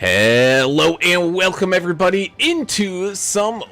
Hello and welcome everybody into some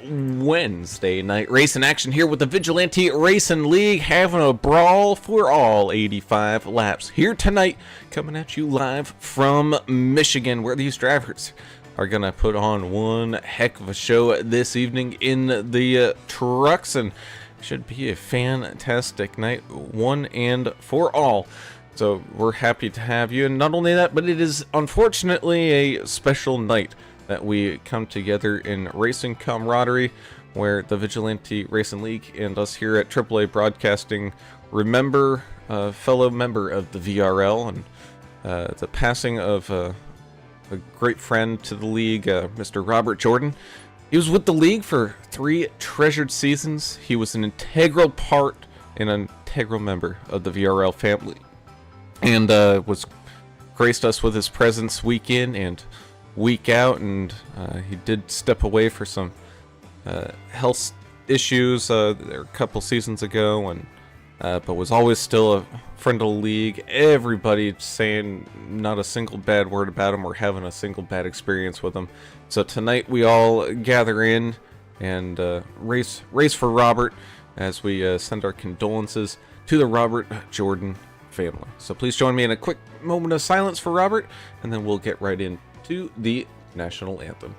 Wednesday night racing action here with the Vigilante Racing League, having a brawl for all 85 laps here tonight, coming at you live from Michigan, where these drivers are gonna put on one heck of a show this evening in the trucks, and should be a fantastic night, one and for all. So we're happy to have you, and not only that, but it is unfortunately a special night that we come together in racing camaraderie, where the Vigilante Racing League and us here at AAA Broadcasting remember a fellow member of the VRL and the passing of a great friend to the league, Mr. Robert Jordan. He was with the league for 3 treasured seasons. He was an integral part and an integral member of the VRL family, and was graced us with his presence week in and week out, and he did step away for some health issues a couple seasons ago, and but was always still a friend of the league. Everybody saying not a single bad word about him or having a single bad experience with him. So tonight we all gather in and race for Robert as we send our condolences to the Robert Jordan family. So please join me in a quick moment of silence for Robert, and then we'll get right into the national anthem.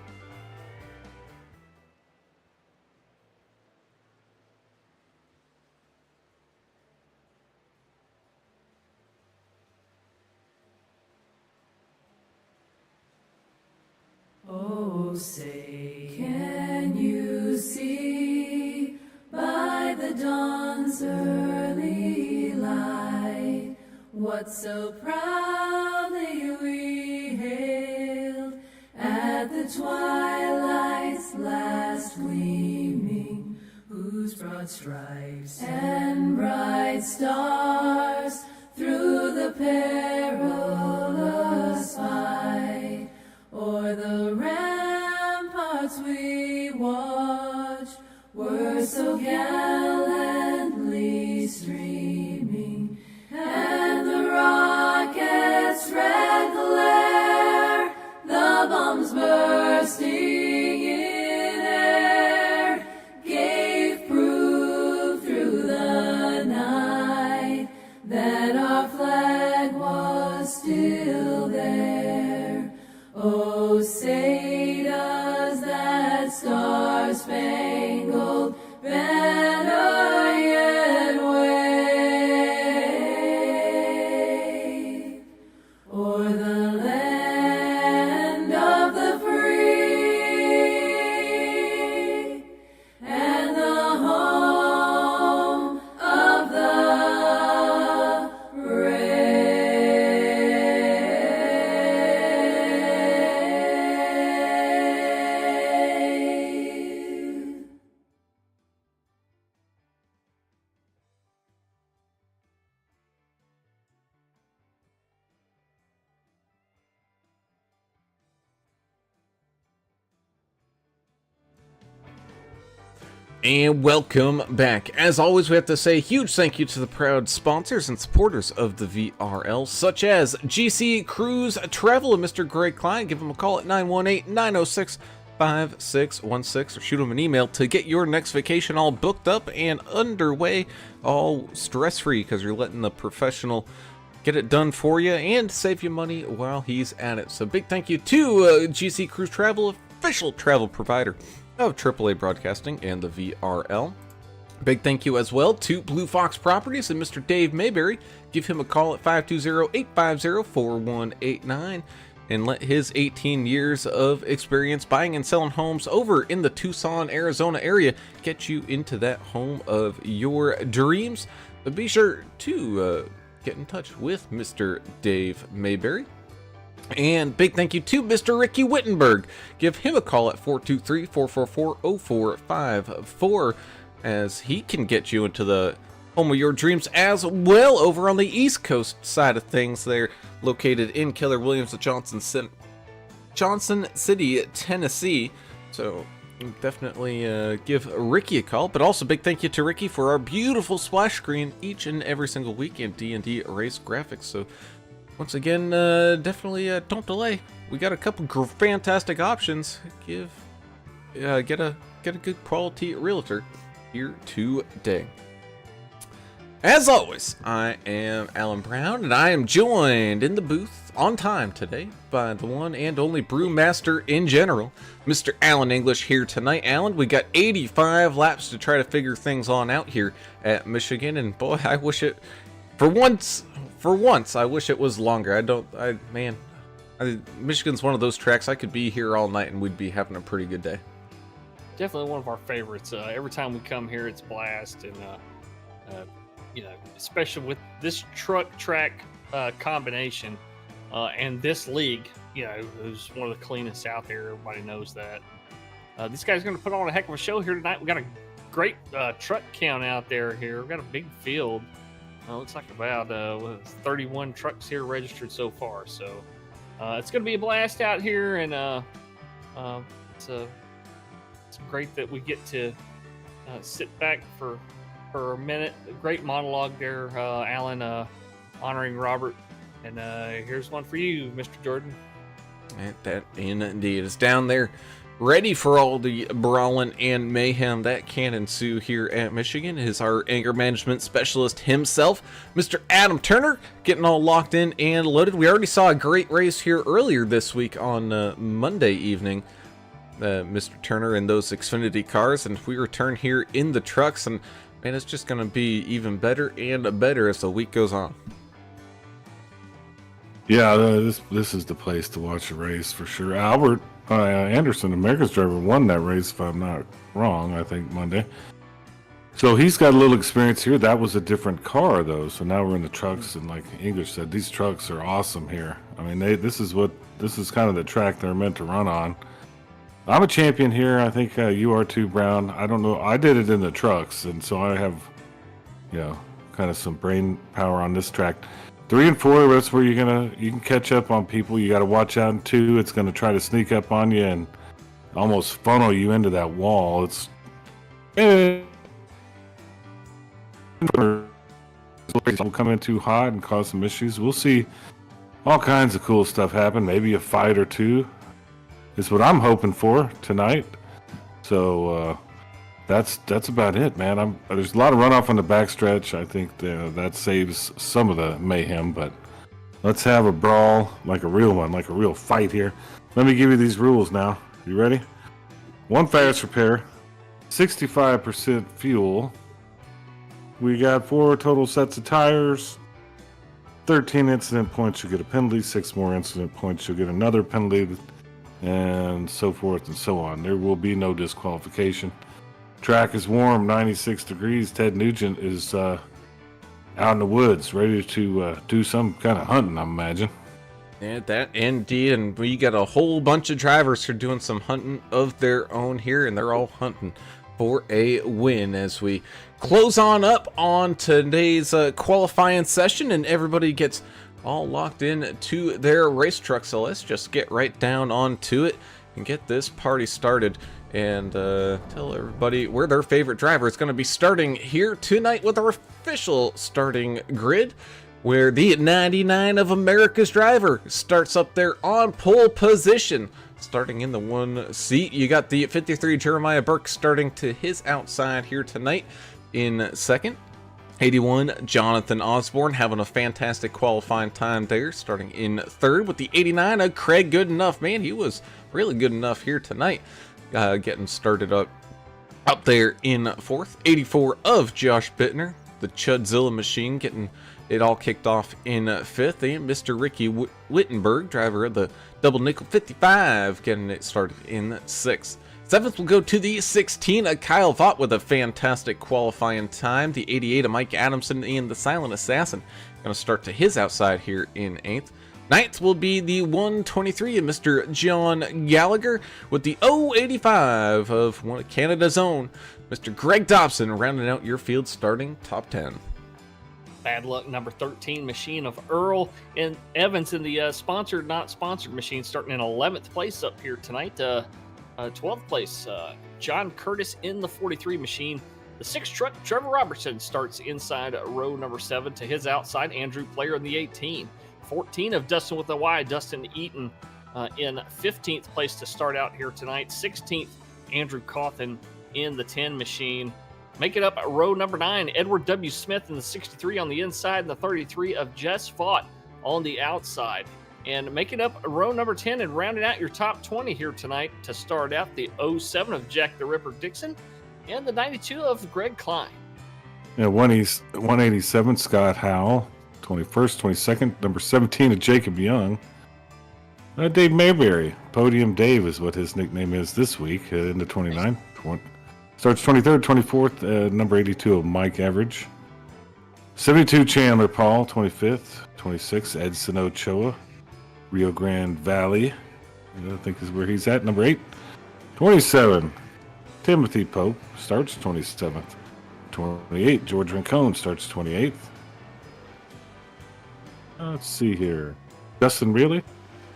Oh, say, can you see by the dawn's early light what so proudly we hailed at the twilight's last gleaming, whose broad stripes and bright stars through the perilous fight o'er the ramparts we watched were so gallantly streaming, and the rocket's red glare, the bombs bursting in air, gave proof through the night that our flag was still there. Oh, say does that star-spangled banner yet wave o'er the land of the free and the home of the brave? And welcome back. As always, we have to say a huge thank you to the proud sponsors and supporters of the VRL, such as GC Cruise Travel and Mr. Greg Klein. Give him a call at 918-906-5616 or shoot him an email to get your next vacation all booked up and underway, all stress-free, because you're letting the professional get it done for you and save you money while he's at it. So big thank you to GC Cruise Travel, official travel provider of AAA Broadcasting and the VRL. Big thank you as well to Blue Fox Properties and Mr. Dave Mayberry. Give him a call at 520-850-4189 and let his 18 years of experience buying and selling homes over in the Tucson, Arizona area get you into that home of your dreams. But be sure to get in touch with Mr. Dave Mayberry. And big thank you to Mr. Ricky Wittenberg. Give him a call at 423-444-0454 as he can get you into the home of your dreams as well over on the East Coast side of things. They're located in Keller Williams, Johnson City, Tennessee. So definitely give Ricky a call. But also big thank you to Ricky for our beautiful splash screen each and every single week in D&D Race Graphics. So once again, definitely don't delay. we got a couple fantastic options. Get a good quality realtor here today. As always, I am Alan Brown, and I am joined in the booth on time today by the one and only brewmaster in general, Mr. Alan English here tonight. Alan, we got 85 laps to try to figure things on out here at Michigan, and boy, I wish it, for once, I wish it was longer. Michigan's one of those tracks I could be here all night and we'd be having a pretty good day. Definitely one of our favorites. Every time we come here, it's a blast, and especially with this truck track combination and this league, who's one of the cleanest out there. Everybody knows that. This guy's going to put on a heck of a show here tonight. We got a great truck count out there here. We've got a big field. Looks like about 31 trucks here registered so far. So it's going to be a blast out here, and it's great that we get to sit back for a minute. A great monologue there, Alan, honoring Robert. And here's one for you, Mr. Jordan. And that indeed is down there, ready for all the brawling and mayhem that can ensue here at Michigan, is our anger management specialist himself, Mr. Adam Turner, getting all locked in and loaded. We already saw a great race here earlier this week on Monday evening. Mr. Turner in those Xfinity cars, and we return here in the trucks, and man, it's just going to be even better and better as the week goes on. Yeah, this is the place to watch a race for sure. Albert Anderson, America's driver, won that race, if I'm not wrong, I think Monday. So he's got a little experience here. That was a different car, though, so now we're in the trucks, and like English said, these trucks are awesome here. I mean, this is kind of the track they're meant to run on. I'm a champion here. I think you are too, Brown. I don't know. I did it in the trucks, and so I have, kind of some brain power on this track. 3 and 4, that's where you can catch up on people. You got to watch out in 2. It's going to try to sneak up on you and almost funnel you into that wall. It's will come in too hot and cause some issues. We'll see all kinds of cool stuff happen. Maybe a fight or two is what I'm hoping for tonight. So that's about it, man. There's a lot of runoff on the backstretch. I think that saves some of the mayhem, but let's have a brawl, like a real one, like a real fight here. Let me give you these rules now. You ready? 1 fast repair, 65% fuel. We got 4 total sets of tires. 13 incident points, you'll get a penalty. 6 more incident points, you'll get another penalty, and so forth and so on. There will be no disqualification. Track is warm, 96 degrees. Ted Nugent is out in the woods, ready to do some kind of hunting, I imagine. Yeah, that indeed, and we got a whole bunch of drivers who are doing some hunting of their own here, and they're all hunting for a win as we close on up on today's qualifying session, and everybody gets all locked in to their race truck. So let's just get right down onto it and get this party started, and tell everybody where their favorite driver is going to be starting here tonight with our official starting grid, where the 99 of America's driver starts up there on pole position. Starting in the 1 seat, you got the 53 Jeremiah Burke starting to his outside here tonight in second. 81 Jonathan Osborne having a fantastic qualifying time there, starting in third, with the 89 Craig Goodenough. Man, he was really good enough here tonight, getting started up there in fourth. 84 of Josh Bittner, the Chudzilla machine, getting it all kicked off in fifth. And Mr. Ricky Wittenberg, driver of the double nickel 55, getting it started in sixth. Seventh will go to the 16 of Kyle Vaught with a fantastic qualifying time. The 88 of Mike Adamson and the Silent Assassin going to start to his outside here in 8th. Ninth will be the 123 of Mr. John Gallagher, with the 085 of one of Canada's own, Mr. Greg Dobson, rounding out your field starting top 10. Bad luck number 13 machine of Earl and Evans in the sponsored, not sponsored machine, starting in 11th place up here tonight. 12th place, John Curtis in the 43 machine. The 6th truck, Trevor Robertson, starts inside row number 7 to his outside. Andrew Player in the 18. 14 of Dustin with a Y, Dustin Eaton in 15th place to start out here tonight. 16th, Andrew Cawthon in the 10 machine. Make it up at row number 9, Edward W. Smith in the 63 on the inside, and the 33 of Jess Fought on the outside. And make it up row number 10 and rounding out your top 20 here tonight to start out, the 07 of Jack the Ripper Dixon and the 92 of Greg Klein. Yeah, 187, Scott Howell. 21st, 22nd, number 17 of Jacob Young. Dave Mayberry, Podium Dave is what his nickname is this week, in the 29. Starts 23rd, 24th, number 82 of Mike Average. 72, Chandler Paul, 25th. 26, Edson Ochoa, Rio Grande Valley, I think is where he's at, number 8. 27, Timothy Pope, starts 27th. 28, George Rincon starts 28th. Let's see here. Justin Reilly,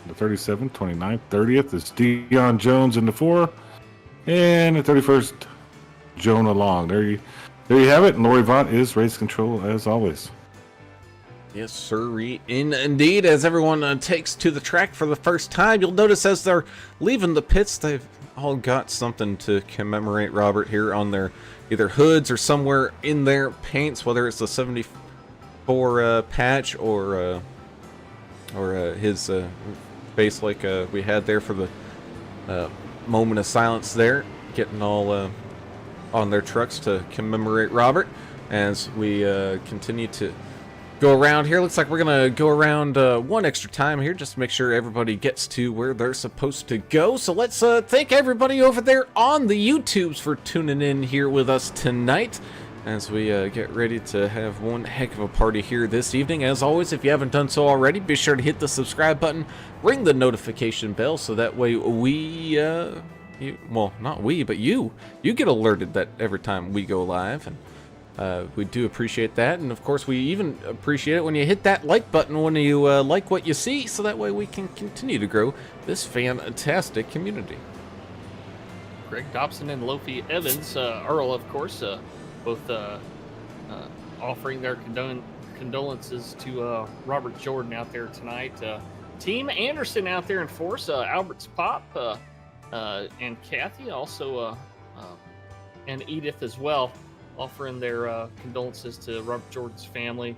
the 37th, 29th. 30th is Dion Jones in the 4. And the 31st, Jonah Long. There you have it. And Lori Vaught is race control as always. Yes, sir. Indeed, as everyone takes to the track for the first time, you'll notice as they're leaving the pits, they've all got something to commemorate Robert here on their either hoods or somewhere in their paints, whether it's the 74 patch or his face like we had there for the moment of silence there, getting all on their trucks to commemorate Robert. As we continue to go around here, looks like we're gonna go around one extra time here just to make sure everybody gets to where they're supposed to go. So let's thank everybody over there on the YouTubes for tuning in here with us tonight as we get ready to have one heck of a party here this evening. As always, if you haven't done so already, be sure to hit the subscribe button, ring the notification bell, so that way well, not we, but you get alerted that every time we go live. And we do appreciate that, and of course we even appreciate it when you hit that like button when you like what you see, so that way we can continue to grow this fantastic community. Greg Dobson and Lofi Evans, Earl, of course, both offering their condolences to Robert Jordan out there tonight. Team Anderson out there in force, Albert's Pop and Kathy, also and Edith as well, offering their condolences to Robert Jordan's family.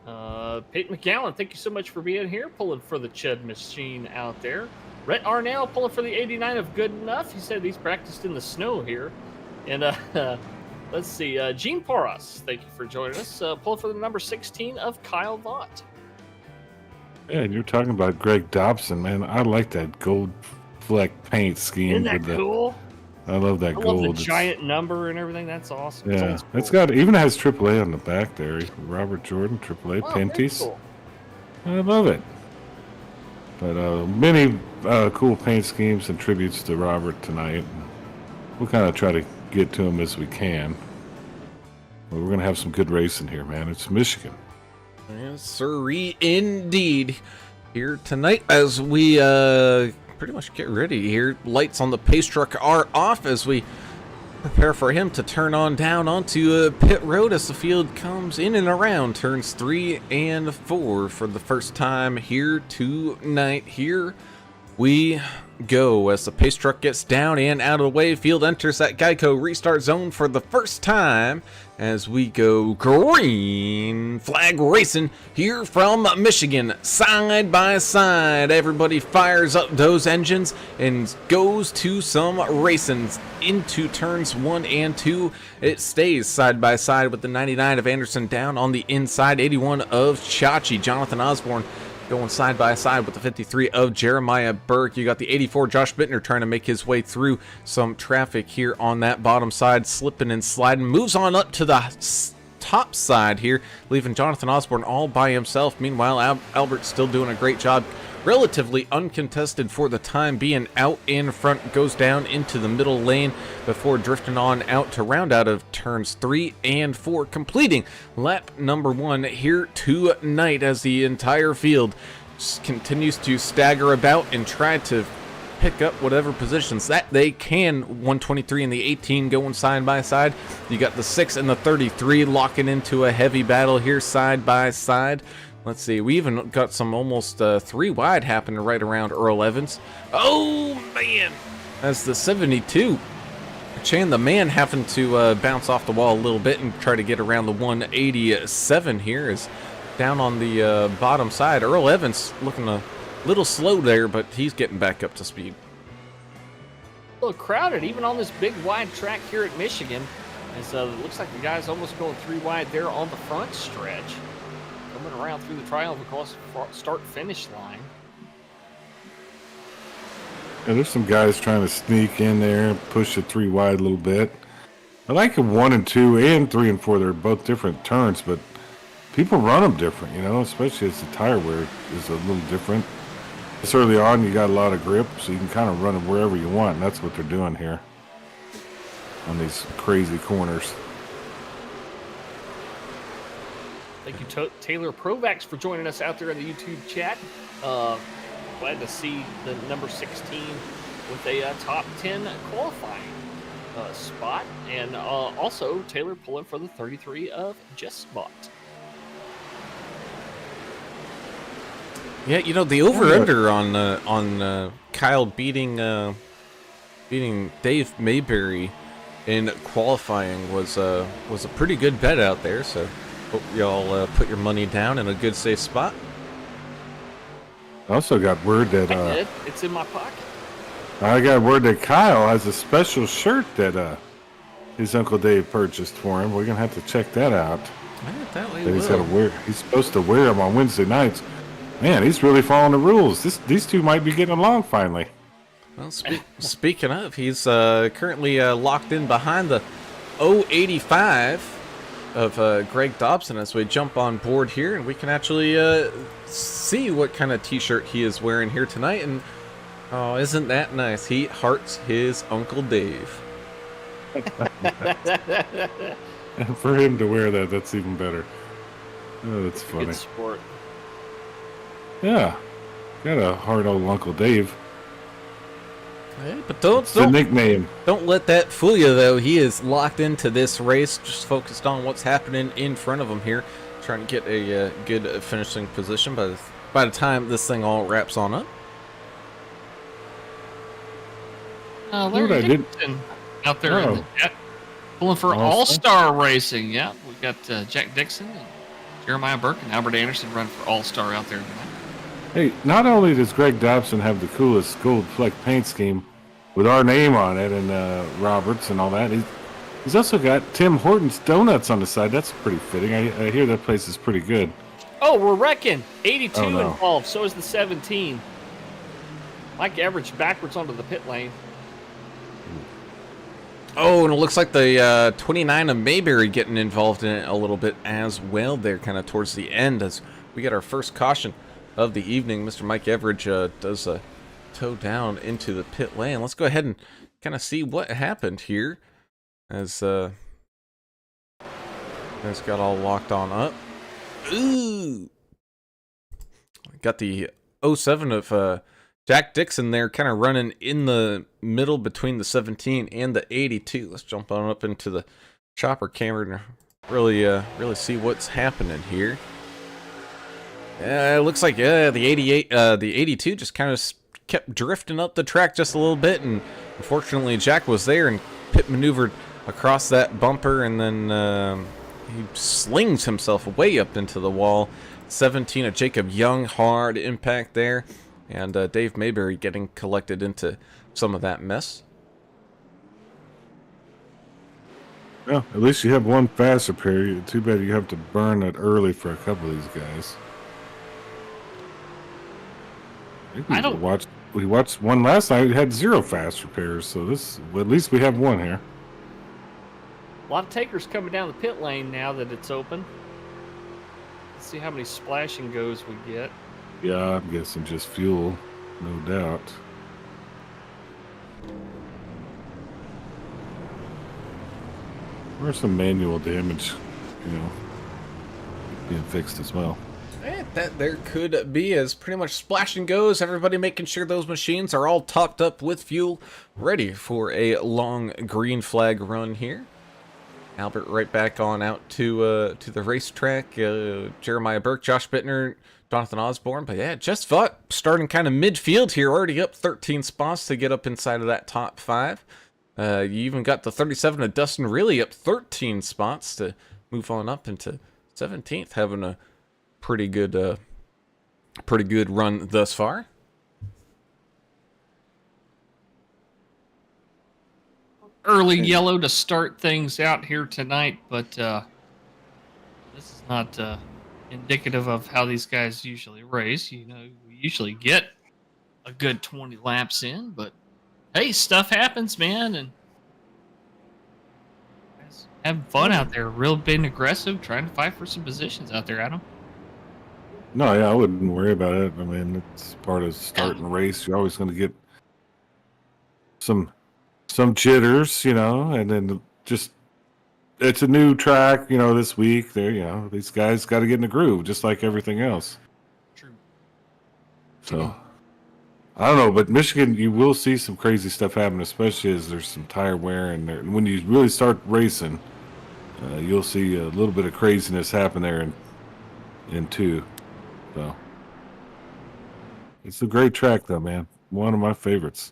Peyton McGowan, thank you so much for being here, pulling for the Chud Machine out there. Rhett Arnell pulling for the 89 of Good Enough. He said he's practiced in the snow here. And let's see, Gene Porras, thank you for joining us, pulling for the number 16 of Kyle Vaught. Yeah, and you're talking about Greg Dobson, man. I like that gold fleck paint scheme. Isn't that cool? I love that gold. I love the giant number and everything. That's awesome. Yeah, it's got, even has AAA on the back there. Robert Jordan, AAA, Penties. Cool. I love it. But many cool paint schemes and tributes to Robert tonight. We'll kind of try to get to him as we can. But we're going to have some good racing here, man. It's Michigan. Yes, sirree, indeed. Here tonight as we pretty much get ready here. Lights on the pace truck are off as we prepare for him to turn on down onto pit road as the field comes in and around turns 3 and 4 for the first time here tonight. Here we go as the pace truck gets down and out of the way. Field enters that Geico restart zone for the first time as we go green flag racing here from Michigan, side by side. Everybody fires up those engines and goes to some racing into turns 1 and 2. It stays side by side with the 99 of Anderson down on the inside, 81 of Chachi. Jonathan Osborne going side by side with the 53 of Jeremiah Burke. You got the 84 Josh Bittner trying to make his way through some traffic here on that bottom side, slipping and sliding. Moves on up to the top side here, leaving Jonathan Osborne all by himself. Meanwhile, Albert's still doing a great job, relatively uncontested for the time being, out in front, goes down into the middle lane before drifting on out to round out of turns 3 and 4, completing lap number 1 here tonight as the entire field continues to stagger about and try to pick up whatever positions that they can. 123 and the 18 going side by side. You got the 6 and the 33 locking into a heavy battle here side by side. Let's see, we even got some almost 3 wide happening right around Earl Evans. Oh, man! That's the 72. Chan the man having to bounce off the wall a little bit and try to get around the 187 here is down on the bottom side. Earl Evans looking a little slow there, but he's getting back up to speed. A little crowded, even on this big wide track here at Michigan. As it looks like the guy's almost going 3 wide there on the front stretch. Coming around through the triangle across the start-finish line. Yeah, there's some guys trying to sneak in there, push it 3 wide a little bit. I like a 1 and 2 and 3 and 4. They're both different turns, but people run them different, you know, especially as the tire wear is a little different. It's early on, you got a lot of grip, so you can kind of run it wherever you want, and that's what they're doing here on these crazy corners. Thank you, Taylor Provax, for joining us out there in the YouTube chat. Glad to see the number 16 with a top 10 qualifying spot. And also, Taylor pulling for the 33 of Just Bought. Yeah, you know, the over-under on Kyle beating Dave Mayberry in qualifying was a pretty good bet out there, so hope y'all put your money down in a good safe spot. I also got word that I did. It's in my pocket. I got word that Kyle has a special shirt that his Uncle Dave purchased for him. We're gonna have to check that out. That way He's got to wear. He's supposed to wear them on Wednesday nights. Man, he's really following the rules. These two might be getting along finally. Well, speaking of, he's currently locked in behind the 085 of Greg Dobson as we jump on board here, and we can actually see what kind of t-shirt he is wearing here tonight. And oh, isn't that nice? He hearts his Uncle Dave. And for him to wear that, that's even better. Oh, that's funny. Good sport. Yeah, got a hard old Uncle Dave. Yeah, but It's the nickname. Don't let that fool you, though. He is locked into this race, just focused on what's happening in front of him here, trying to get a good finishing position by the time this thing all wraps on up. Larry Dixon out there in the chat, pulling for All-Star Racing. Yeah, we got Jack Dixon and Jeremiah Burke and Albert Anderson run for All-Star out there tonight. Hey, not only does Greg Dobson have the coolest gold fleck paint scheme with our name on it and Roberts and all that, he's also got Tim Hortons Donuts on the side. That's pretty fitting. I hear that place is pretty good. Oh, we're wrecking. 82 no. involved. So is the 17. Mike Everidge backwards onto the pit lane. Oh, and it looks like the 29 of Mayberry getting involved in it a little bit as well there, kind of towards the end as we get our first caution of the evening. Mr. Mike Everidge does tow down into the pit lane. Let's go ahead and kind of see what happened here as got all locked on up. Ooh! Got the 07 of Jack Dixon there kind of running in the middle between the 17 and the 82. Let's jump on up into the chopper camera and really see what's happening here. It looks like the 82 just kind of kept drifting up the track just a little bit, and unfortunately Jack was there and pit maneuvered across that bumper, and then he slings himself way up into the wall. 17 of Jacob Young, hard impact there, and Dave Mayberry getting collected into some of that mess. Well, at least you have one fast repair. Too bad you have to burn it early for a couple of these guys. We watched one last night. We had 0 fast repairs, so at least we have one here. A lot of takers coming down the pit lane now that it's open. Let's see how many splash and goes we get. Yeah, I'm guessing just fuel, no doubt. There's some manual damage, being fixed as well. That there could be, as pretty much splash and goes. Everybody making sure those machines are all topped up with fuel, ready for a long green flag run here. Albert right back on out to the racetrack. Jeremiah Burke, Josh Bittner, Jonathan Osborne. But yeah, just fought starting kind of midfield here, already up 13 spots to get up inside of that top 5. You even got the 37 of Dustin really up 13 spots to move on up into 17th, having a pretty good run thus far. Early yellow to start things out here tonight, but this is not indicative of how these guys usually race. You know, we usually get a good 20 laps in, but hey, stuff happens, man, and guys having fun out there, real being aggressive, trying to fight for some positions out there, Adam. No, yeah, I wouldn't worry about it. I mean, it's part of starting a race. You're always going to get some jitters, you know, and then just it's a new track, you know, this week. There, you know, these guys got to get in the groove, just like everything else. True. So, I don't know, but Michigan, you will see some crazy stuff happen, especially as there's some tire wear, and when you really start racing, you'll see a little bit of craziness happen there in 2. So, it's a great track, though, man. One of my favorites.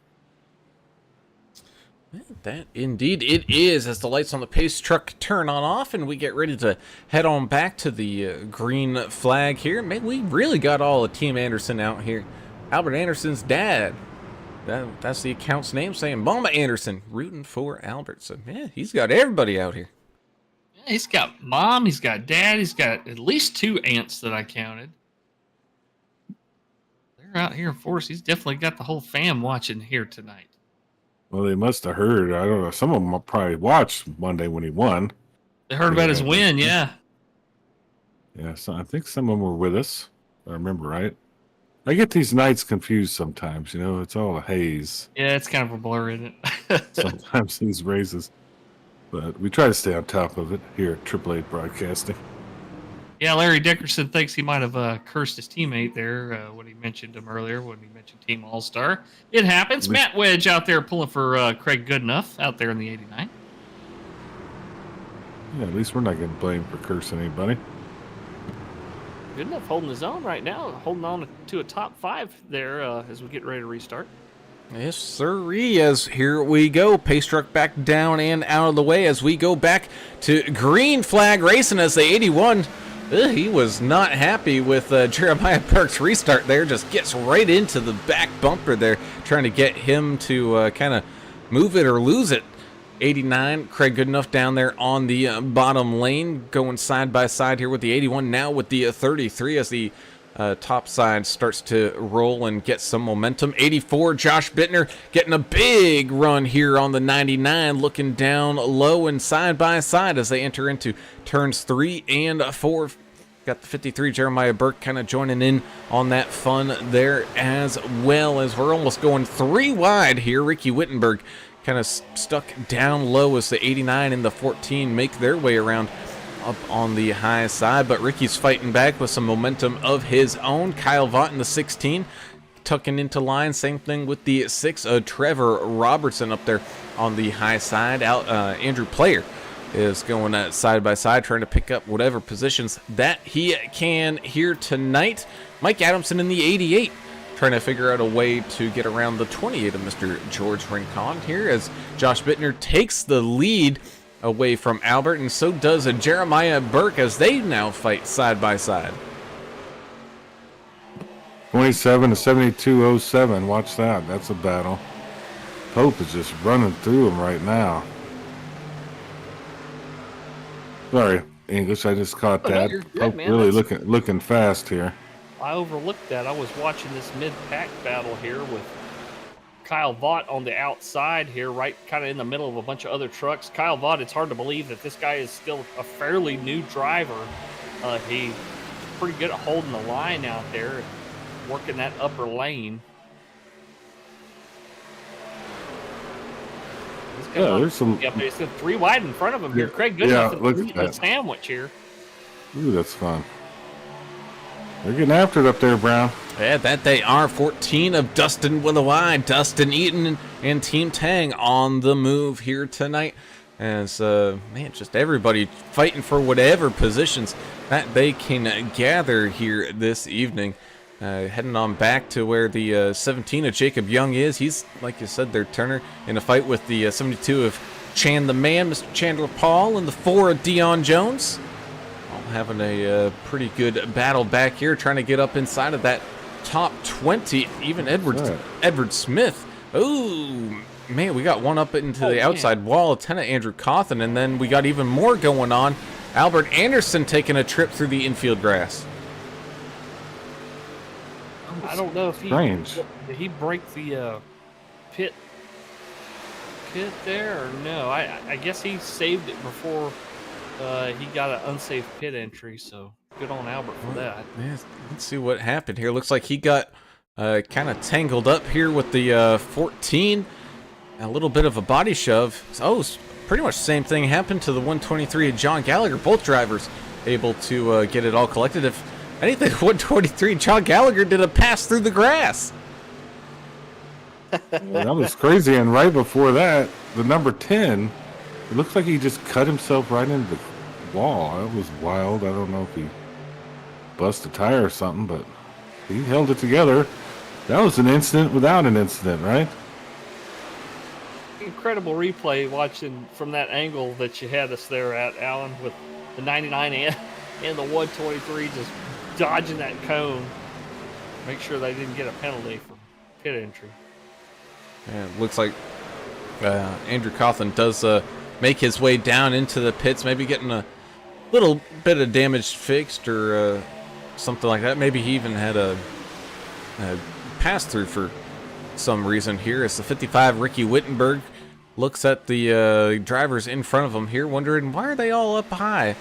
That indeed it is, as the lights on the pace truck turn on off and we get ready to head on back to the green flag here. Man, we really got all of Team Anderson out here. Albert Anderson's dad, that's the account's name, saying Mama Anderson, rooting for Albert. So yeah, he's got everybody out here. Yeah, he's got mom, he's got dad, he's got at least 2 aunts that I counted. They're out here in force. He's definitely got the whole fam watching here tonight. Well, they must have heard. I don't know. Some of them probably watched Monday when he won. They heard about his win, yeah. Yeah, so I think some of them were with us, if I remember right. I get these nights confused sometimes, you know. It's all a haze. Yeah, it's kind of a blur, isn't it? Sometimes these races. But we try to stay on top of it here at AAA Broadcasting. Yeah, Larry Dickerson thinks he might have cursed his teammate there when he mentioned him earlier, when he mentioned Team All-Star. It happens. Matt Wedge out there pulling for Craig Goodenough out there in the 89. Yeah, at least we're not getting blamed for cursing anybody. Goodenough holding his own right now, holding on to a top 5 there as we get ready to restart. Yes, sirree, as here we go. Pace truck back down and out of the way as we go back to green flag racing as the 81. He was not happy with Jeremiah Burke's restart there. Just gets right into the back bumper there, trying to get him to kind of move it or lose it. 89, Craig Goodenough down there on the bottom lane, going side by side here with the 81, now with the 33 as the top side starts to roll and get some momentum. 84, Josh Bittner getting a big run here on the 99, looking down low and side by side as they enter into turns 3 and 4. Got the 53, Jeremiah Burke, kind of joining in on that fun there, as well as we're almost going 3 wide here. Ricky Wittenberg kind of stuck down low as the 89 and the 14 make their way around up on the high side, but Ricky's fighting back with some momentum of his own. Kyle Vaught in the 16 tucking into line. Same thing with the 6, Trevor Robertson up there on the high side. Andrew Player is going side by side, trying to pick up whatever positions that he can here tonight. Mike Adamson in the 88, trying to figure out a way to get around the 28 of Mr. George Rincon here, as Josh Bittner takes the lead away from Albert, and so does Jeremiah Burke as they now fight side by side. 27 to 72.07. Watch that. That's a battle. Pope is just running through him right now. Sorry, English. I just caught that. You're good, Pope man. really looking fast here. I overlooked that. I was watching this mid-pack battle here with Kyle Vaught on the outside here, right kind of in the middle of a bunch of other trucks. Kyle Vaught, it's hard to believe that this guy is still a fairly new driver. He's pretty good at holding the line out there, working that upper lane. Yeah, there's some. Yep, there's 3 wide in front of him here. Craig Goodenough, look at that. sandwich here. Ooh, that's fun. They're getting after it up there, Brown. Yeah, that they are. 14 of Dustin with a Y. Dustin Eaton and Team Tang on the move here tonight. as man, just everybody fighting for whatever positions that they can gather here this evening. Heading on back to where the 17 of Jacob Young is. He's, like you said, their Turner in a fight with the 72 of Chan the Man, Mr. Chandler Paul, and the 4 of Dion Jones. All having a pretty good battle back here, trying to get up inside of that top 20. Even Edward Smith. Ooh, man, we got one up into the outside wall. 10 of Andrew Cawthon, and then we got even more going on. Albert Anderson taking a trip through the infield grass. I don't know if did he break the pit there or no. I guess he saved it before he got an unsafe pit entry, so good on Albert for that. Yeah, let's see what happened here. Looks like he got kind of tangled up here with the 14. A little bit of a body shove. Oh, pretty much the same thing happened to the 123 of John Gallagher. Both drivers able to get it all collected. If anything, 123 John Gallagher did a pass through the grass. Well, that was crazy. And right before that, the number 10, it looks like he just cut himself right into the wall. That was wild. I don't know if he busted a tire or something, but he held it together. That was an incident without an incident, right? Incredible replay watching from that angle that you had us there at, Alan, with the 99 and the 123 just dodging that cone. Make sure they didn't get a penalty for pit entry. Yeah, it looks like Andrew Cawthon does make his way down into the pits, maybe getting a little bit of damage fixed or something like that. Maybe he even had a pass through for some reason here. As the 55 Ricky Wittenberg looks at the drivers in front of him here, wondering why are they all up high,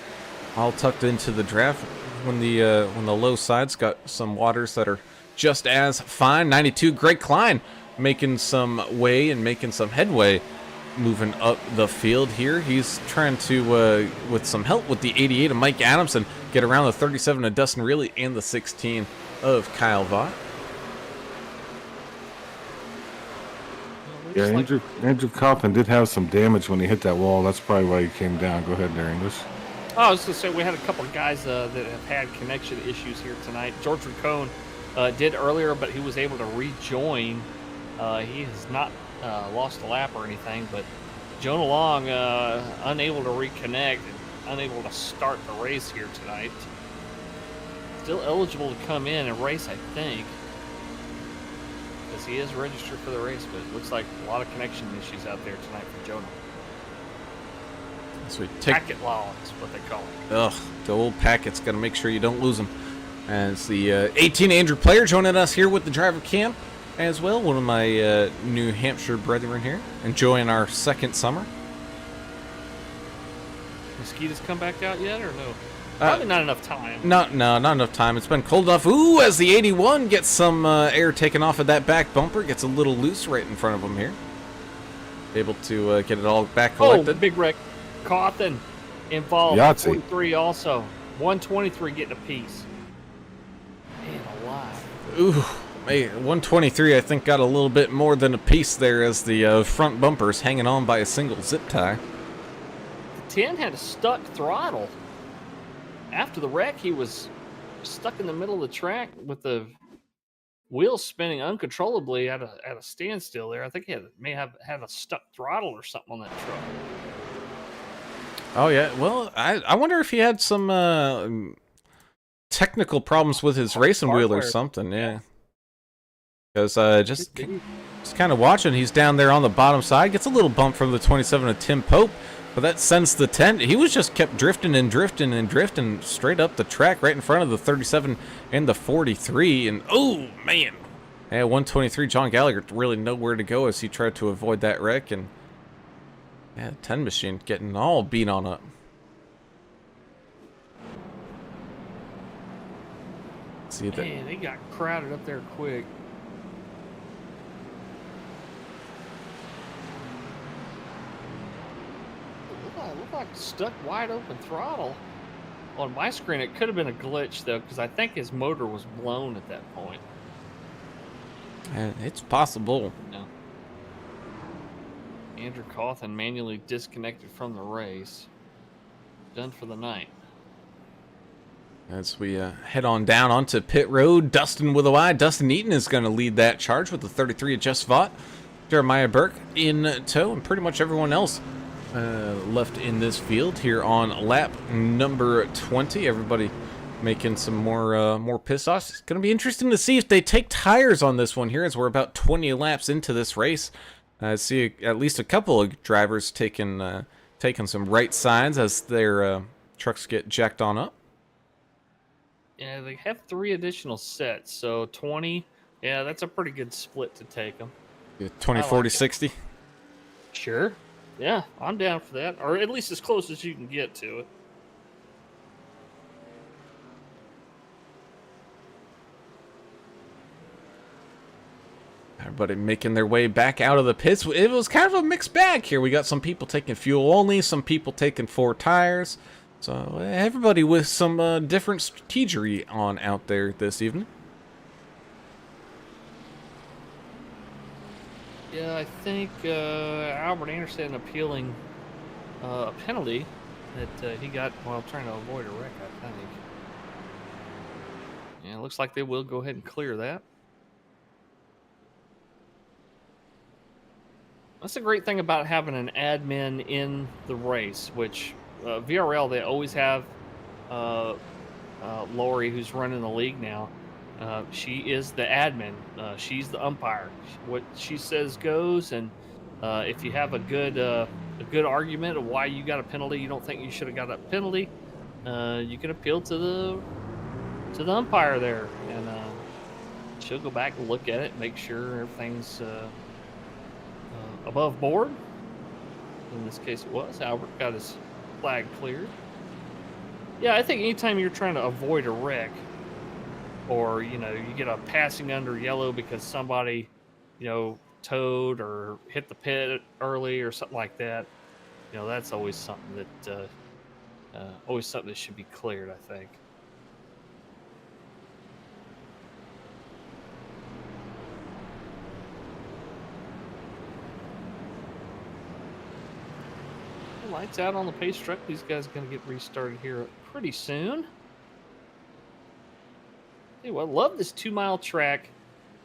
all tucked into the draft when the low sides got some waters that are just as fine. 92 Greg Klein making some way and making some headway moving up the field here. He's trying to with some help with the 88 of Mike Adamson get around the 37 of Dustin Reilly and the 16 of Kyle Vaught. Yeah, Andrew Cawthon did have some damage when he hit that wall. That's probably why he came down. Go ahead there, English. Oh, I was going to say, we had a couple of guys that have had connection issues here tonight. George Racone did earlier, but he was able to rejoin. He has not lost a lap or anything, but Jonah Long unable to reconnect and unable to start the race here tonight. Still eligible to come in and race, I think, because he is registered for the race, but it looks like a lot of connection issues out there tonight for Jonah. So Packet law is what they call it. Ugh, the old packet's got to make sure you don't lose them. As the 18 Andrew Player joining us here with the driver camp as well. One of my New Hampshire brethren here, enjoying our second summer. Mosquitoes come back out yet or no? Probably not enough time. No, not enough time. It's been cold enough. Ooh, as the 81 gets some air taken off of that back bumper, gets a little loose right in front of him here. Able to get it all back collected. Oh, big wreck. Cawthon involved. Yahtzee. 43 also. 123 getting a piece. Man alive. Ooh, hey, 123 I think got a little bit more than a piece there as the front bumper's hanging on by a single zip tie. The 10 had a stuck throttle. After the wreck, he was stuck in the middle of the track with the wheels spinning uncontrollably at a standstill there. I think he may have had a stuck throttle or something on that truck. Oh yeah, well, I wonder if he had some technical problems with his racing wheel or something. Yeah, because just kind of watching, he's down there on the bottom side, gets a little bump from the 27 of Tim Pope, but that sends the 10. He was just kept drifting and drifting and drifting straight up the track right in front of the 37 and the 43, and oh man, yeah, 123 John Gallagher really nowhere to go as he tried to avoid that wreck. And yeah, 10 machine getting all beat on up. See that? Man, they got crowded up there quick. It looked like stuck wide open throttle. On my screen, it could have been a glitch though, because I think his motor was blown at that point. It's possible. No. Andrew Cawthon manually disconnected from the race. Done for the night. As we head on down onto pit road, Dustin with a Y. Dustin Eaton is going to lead that charge with the 33 at Just Vaught. Jeremiah Burke in tow, and pretty much everyone else left in this field here on lap number 20. Everybody making some more piss-offs. It's going to be interesting to see if they take tires on this one here, as we're about 20 laps into this race. I see at least a couple of drivers taking some right sides as their trucks get jacked on up. Yeah, they have 3 additional sets, so 20. Yeah, that's a pretty good split to take them. 20, 40, 60. Sure. Yeah, I'm down for that, or at least as close as you can get to it. Everybody making their way back out of the pits. It was kind of a mixed bag here. We got some people taking fuel only, some people taking 4 tires. So everybody with some different strategery on out there this evening. Yeah, I think Albert Anderson appealing a penalty that he got while trying to avoid a wreck, I think. Yeah, it looks like they will go ahead and clear that. That's a great thing about having an admin in the race, which VRL, they always have Lori, who's running the league now. She is the admin. She's the umpire. What she says goes, and if you have a good argument of why you got a penalty, you don't think you should have got a penalty, you can appeal to the umpire there, and she'll go back and look at it, make sure everything's above board. In this case, it was. Albert got his flag cleared. Yeah, I think anytime you're trying to avoid a wreck, or you get a passing under yellow because somebody towed or hit the pit early or something like that, that's always something that should be cleared, I think. Lights out on the pace truck. These guys are going to get restarted here pretty soon. Anyway, I love this 2-mile track.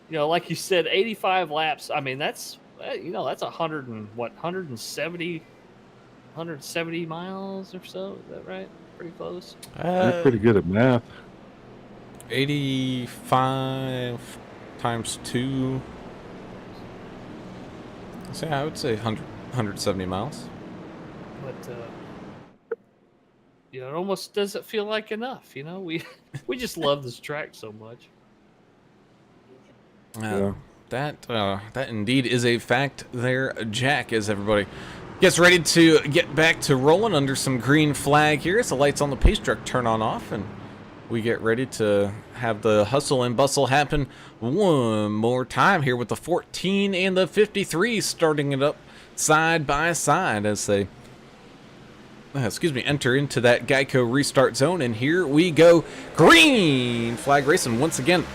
Like you said, 85 laps. I mean, that's 170 miles or so. Is that right? Pretty close. You're pretty good at math. 85 times 2. So yeah, I would say 170 miles. But it almost doesn't feel like enough. We just love this track so much. Yeah. That indeed is a fact there, Jack, as everybody gets ready to get back to rolling under some green flag here as the lights on the pace truck turn on off, and we get ready to have the hustle and bustle happen one more time here with the 14 and the 53 starting it up side by side as they enter into that Geico restart zone, and here we go. Green flag racing once again.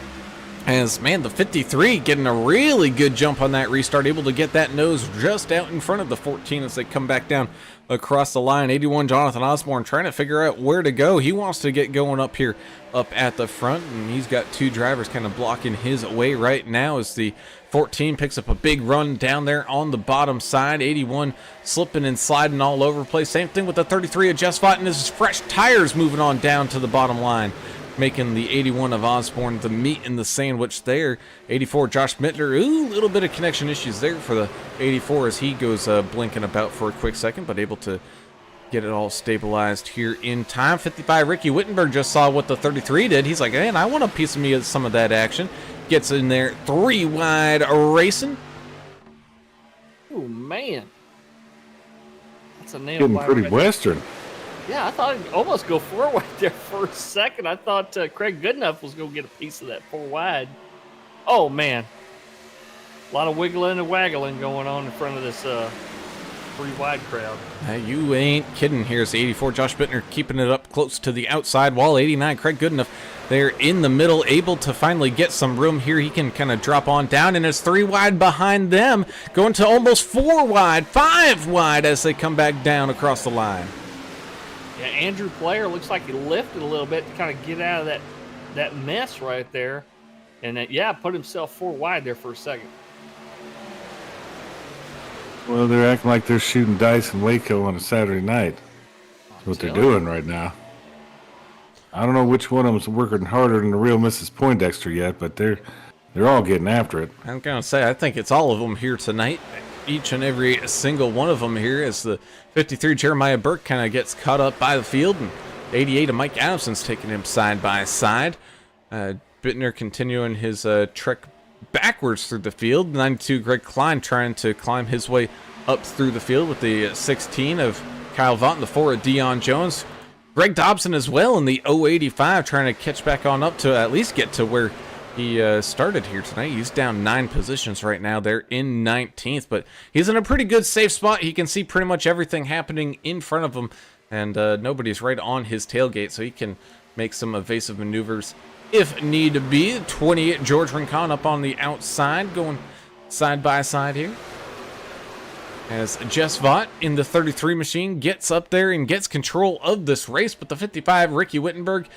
As, man, the 53 getting a really good jump on that restart, able to get that nose just out in front of the 14 as they come back down across the line. 81 Jonathan Osborne trying to figure out where to go. He wants to get going up here up at the front, and he's got 2 drivers kind of blocking his way right now as the 14 picks up a big run down there on the bottom side. 81 slipping and sliding all over the place. Same thing with the 33 of Just Vaught and his fresh tires moving on down to the bottom line, making the 81 of Osborne the meat in the sandwich there. 84 Josh Mittler, ooh, a little bit of connection issues there for the 84 as he goes blinking about for a quick second, but able to get it all stabilized here in time. 55 Ricky Wittenberg just saw what the 33 did. He's like, man, I want a piece of me of some of that action. Gets in there, 3 wide racing. Oh man, that's a nail. Getting pretty western. Yeah, I thought he'd almost go 4 wide there for a second. I thought Craig Goodenough was going to get a piece of that 4 wide. Oh, man. A lot of wiggling and waggling going on in front of this 3 wide crowd. You ain't kidding. Here's 84 Josh Bittner keeping it up close to the outside wall. 89 Craig Goodenough there in the middle, able to finally get some room here. He can kind of drop on down, and it's 3 wide behind them, going to almost 4 wide, 5 wide as they come back down across the line. Yeah, Andrew Player looks like he lifted a little bit to kind of get out of that mess right there. And put himself 4 wide there for a second. Well, they're acting like they're shooting dice in Waco on a Saturday night. That's what they're doing right now. I don't know which one of them's working harder than the real Mrs. Poindexter yet, but they're all getting after it. I'm going to say, I think it's all of them here tonight. Each and every single one of them here, as the 53 Jeremiah Burke kind of gets caught up by the field, and 88 of Mike Adamson's taking him side by side. Bittner continuing his trek backwards through the field. 92 Greg Klein trying to climb his way up through the field with the 16 of Kyle Vaught and the 4 of Dion Jones. Greg Dobson as well in the 085 trying to catch back on up to at least get to where he started here tonight. He's down 9 positions right now. They're in 19th, but he's in a pretty good safe spot. He can see pretty much everything happening in front of him, and nobody's right on his tailgate, so he can make some evasive maneuvers if need be. 28 George Rincon up on the outside, going side by side here. As Jess Vaught in the 33 machine gets up there and gets control of this race, but the 55 Ricky Wittenberg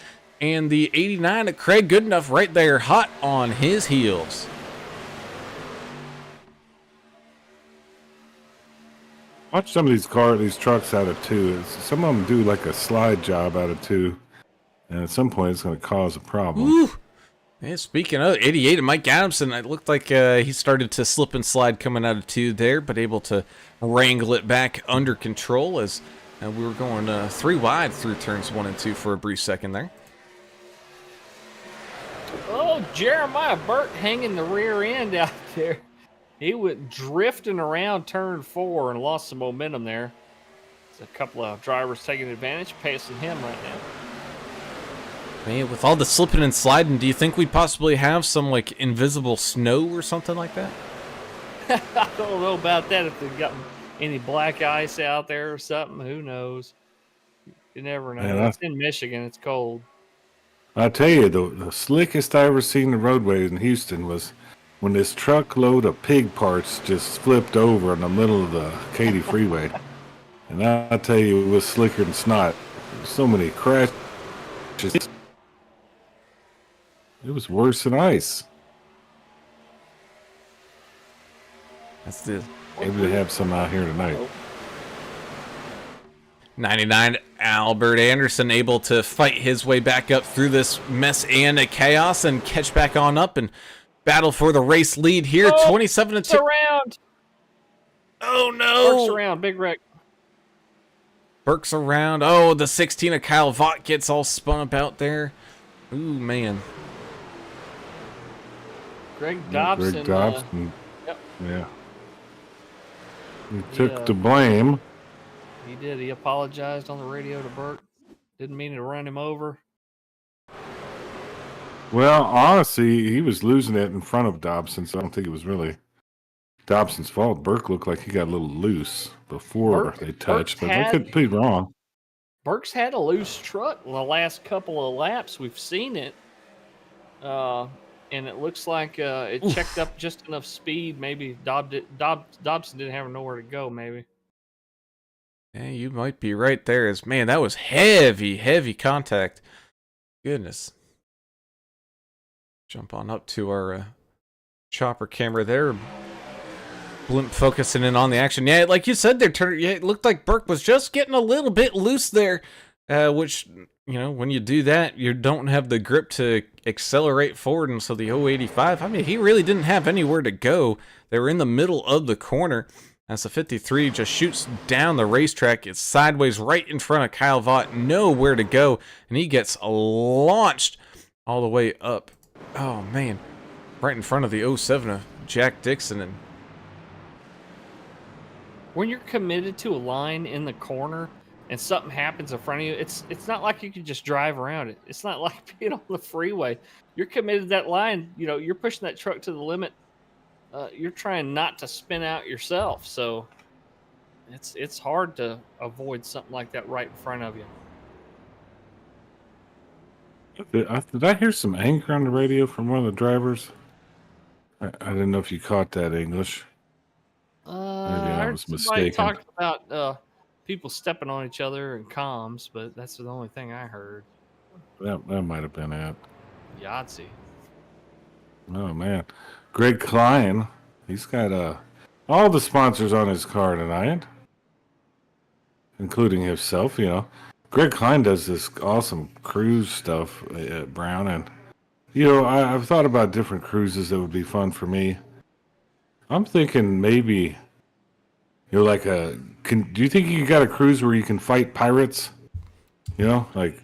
and the 89 Craig Goodenough right there hot on his heels. Watch some of these trucks out of 2. Some of them do like a slide job out of 2. And at some point, it's going to cause a problem. Ooh. Yeah, speaking of 88 and Mike Adamson, it looked like he started to slip and slide coming out of 2 there, but able to wrangle it back under control as we were going 3 wide through turns 1 and 2 for a brief second there. Oh, Jeremiah Burke hanging the rear end out there. He went drifting around turn 4 and lost some momentum there. There's a couple of drivers taking advantage, passing him right now. Man, with all the slipping and sliding, do you think we'd possibly have some like invisible snow or something like that? I don't know about that. If they've got any black ice out there or something, who knows? You never know. Man, it's in Michigan. It's cold. I tell you, the slickest I ever seen the roadways in Houston was when this truckload of pig parts just flipped over in the middle of the Katy Freeway. And I tell you, it was slicker than snot. So many crashes. It was worse than ice. That's the Maybe they have some out here tonight. 99 Albert Anderson able to fight his way back up through this mess and chaos and catch back on up and battle for the race lead here. 27 to 2. Around. Oh no! Burke's around. Big wreck. Burke's around. Oh, the 16 of Kyle Vaught gets all spun up out there. Ooh, man. Greg Dobson. Greg Dobson. Yep. Yeah. He took the blame. He did. He apologized on the radio to Burke. Didn't mean to run him over. Well, honestly, he was losing it in front of Dobson, so I don't think it was really Dobson's fault. Burke looked like he got a little loose before they touched, but I could be wrong. Burke's had a loose truck in the last couple of laps. We've seen it. And it looks like it checked up just enough speed. Maybe Dobson didn't have nowhere to go, maybe. Yeah, you might be right there. Man, that was heavy contact. Goodness. Jump on up to our chopper camera there. Blimp focusing in on the action. Yeah, like you said there, it looked like Burke was just getting a little bit loose there, which, you know, when you do that, you don't have the grip to accelerate forward. And so the 085, I mean, he really didn't have anywhere to go. They were in the middle of the corner. As the 53 just shoots down the racetrack, it's sideways right in front of Kyle Vaught, nowhere to go, and he gets launched all the way up. Oh, man. Right in front of the 07 of Jack Dixon. And when you're committed to a line in the corner and something happens in front of you, it's not like you can just drive around it. It's not like being on the freeway. You're committed to that line. You know, you're pushing that truck to the limit. You're trying not to spin out yourself. So it's hard to avoid something like that right in front of you. Did I hear some anger on the radio from one of the drivers? I didn't know if you caught that, English. Maybe I I heard was somebody mistaken. talking about people stepping on each other and comms, but that's the only thing I heard. That might have been it. Yahtzee. Oh man, Greg Klein. He's got all the sponsors on his car tonight, including himself. You know, Greg Klein does this awesome cruise stuff at Brown, and you know I've thought about different cruises that would be fun for me. I'm thinking maybe you're like do you think you got a cruise where you can fight pirates? You know, like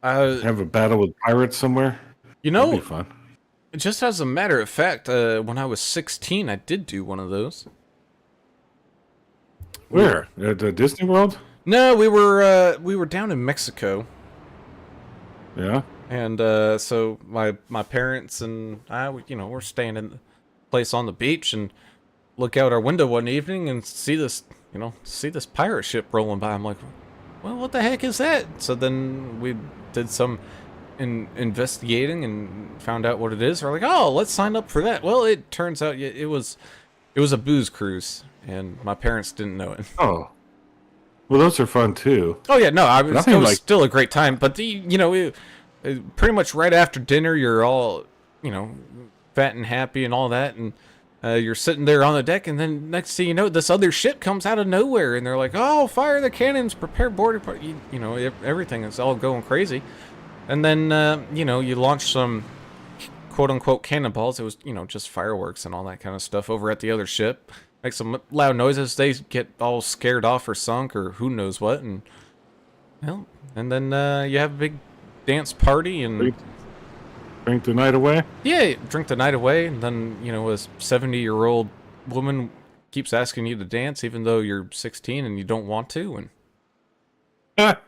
have a battle with pirates somewhere. You That'd know, be fun. just as a matter of fact, when I was 16, I did do one of those. Where at Disney World? No, we were down in Mexico, Yeah. and so my parents and I, we're staying in the place on the beach and look out our window one evening and see this pirate ship rolling by. I'm like, well, what the heck is that? So then we did some investigating and found out what it is. We're like, oh, let's sign up for that. Well, it turns out it was a booze cruise, and my parents didn't know it. Oh. Well, those are fun too. Oh yeah, no, it was like still a great time. But pretty much right after dinner, you're all fat and happy and all that, and you're sitting there on the deck, and then next thing you know, this other ship comes out of nowhere, and they're like, "Oh, fire the cannons! Prepare boarding party!" Everything is all going crazy, and then you launch some quote unquote cannonballs. It was just fireworks and all that kind of stuff over at the other ship. Make some loud noises. They get all scared off or sunk or who knows what, and then you have a big dance party and drink the night away. Yeah, drink the night away, and then a 70-year-old woman keeps asking you to dance even though you're 16 and you don't want to. And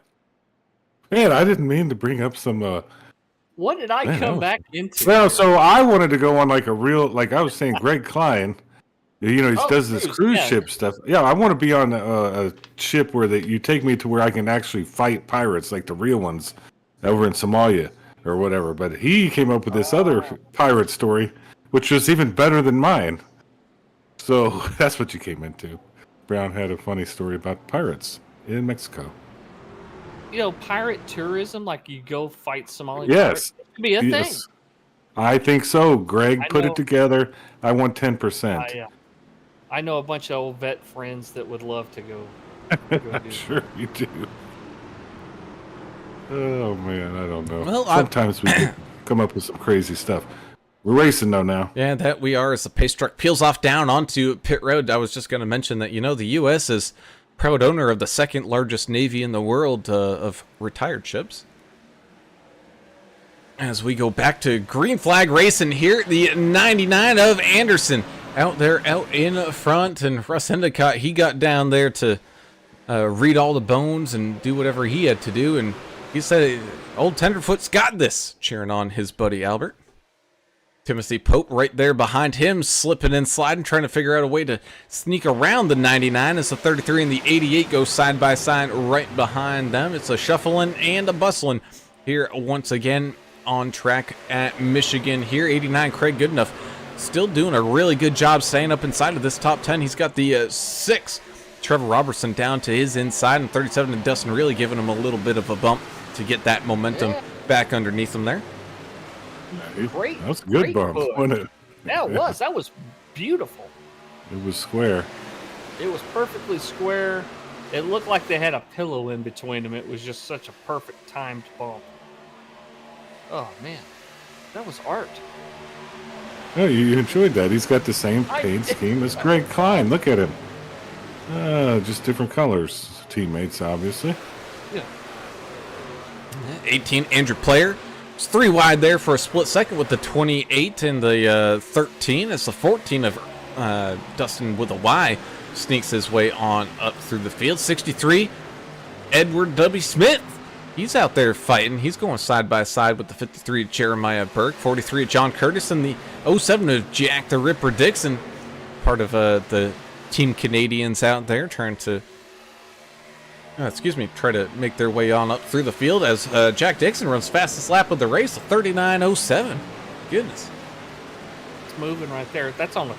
man, I didn't mean to bring up some. What did I come back into? Well, so I wanted to go on like a real, like I was saying, Greg Klein. He does this cruise ship stuff. Yeah, I want to be on a ship where you take me to where I can actually fight pirates, like the real ones, over in Somalia or whatever. But he came up with this other pirate story, which was even better than mine. So that's what you came into. Brown had a funny story about pirates in Mexico. Pirate tourism, like you go fight Somali Yes. pirates, it could be a thing. I think so. Greg put it together. I want 10%. I know a bunch of old vet friends that would love to go. I'm sure you do. Oh man, I don't know. Well, sometimes we come up with some crazy stuff. We're racing though now. Yeah, that we are, as the pace truck peels off down onto pit road. I was just going to mention that the U.S. is proud owner of the second largest navy in the world of retired ships. As we go back to green flag racing here, the 99 of Anderson out in front, and Russ Endicott, he got down there to read all the bones and do whatever he had to do, and he said, old Tenderfoot's got this, cheering on his buddy Albert. Timothy Pope right there behind him, slipping and sliding, trying to figure out a way to sneak around the 99 as the 33 and the 88 go side by side right behind them. It's a shuffling and a bustling here once again on track at Michigan here. 89 Craig Goodenough still doing a really good job staying up inside of this top 10. He's got the 6 Trevor Robertson down to his inside, and 37 and Dustin really giving him a little bit of a bump to get that momentum back underneath him there. Great. That was a good bump, wasn't it? Yeah, it was. That was beautiful. It was square. It was perfectly square. It looked like they had a pillow in between them. It was just such a perfect timed bump. Oh, man. That was art. Oh, you enjoyed that. He's got the same paint scheme as Greg Klein. Look at him. Just different colors. Teammates, obviously. Yeah. 18, Andrew Player. It's 3 wide there for a split second with the 28 and the 13. It's the 14 of Dustin with a Y. Sneaks his way on up through the field. 63, Edward W. Smith. He's out there fighting. He's going side by side with the 53 of Jeremiah Burke. 43 of John Curtis and the 07 of Jack the Ripper Dixon. Part of the Team Canadians out there trying to excuse me, try to make their way on up through the field as Jack Dixon runs fastest lap of the race, a 39.07. Goodness. It's moving right there. That's on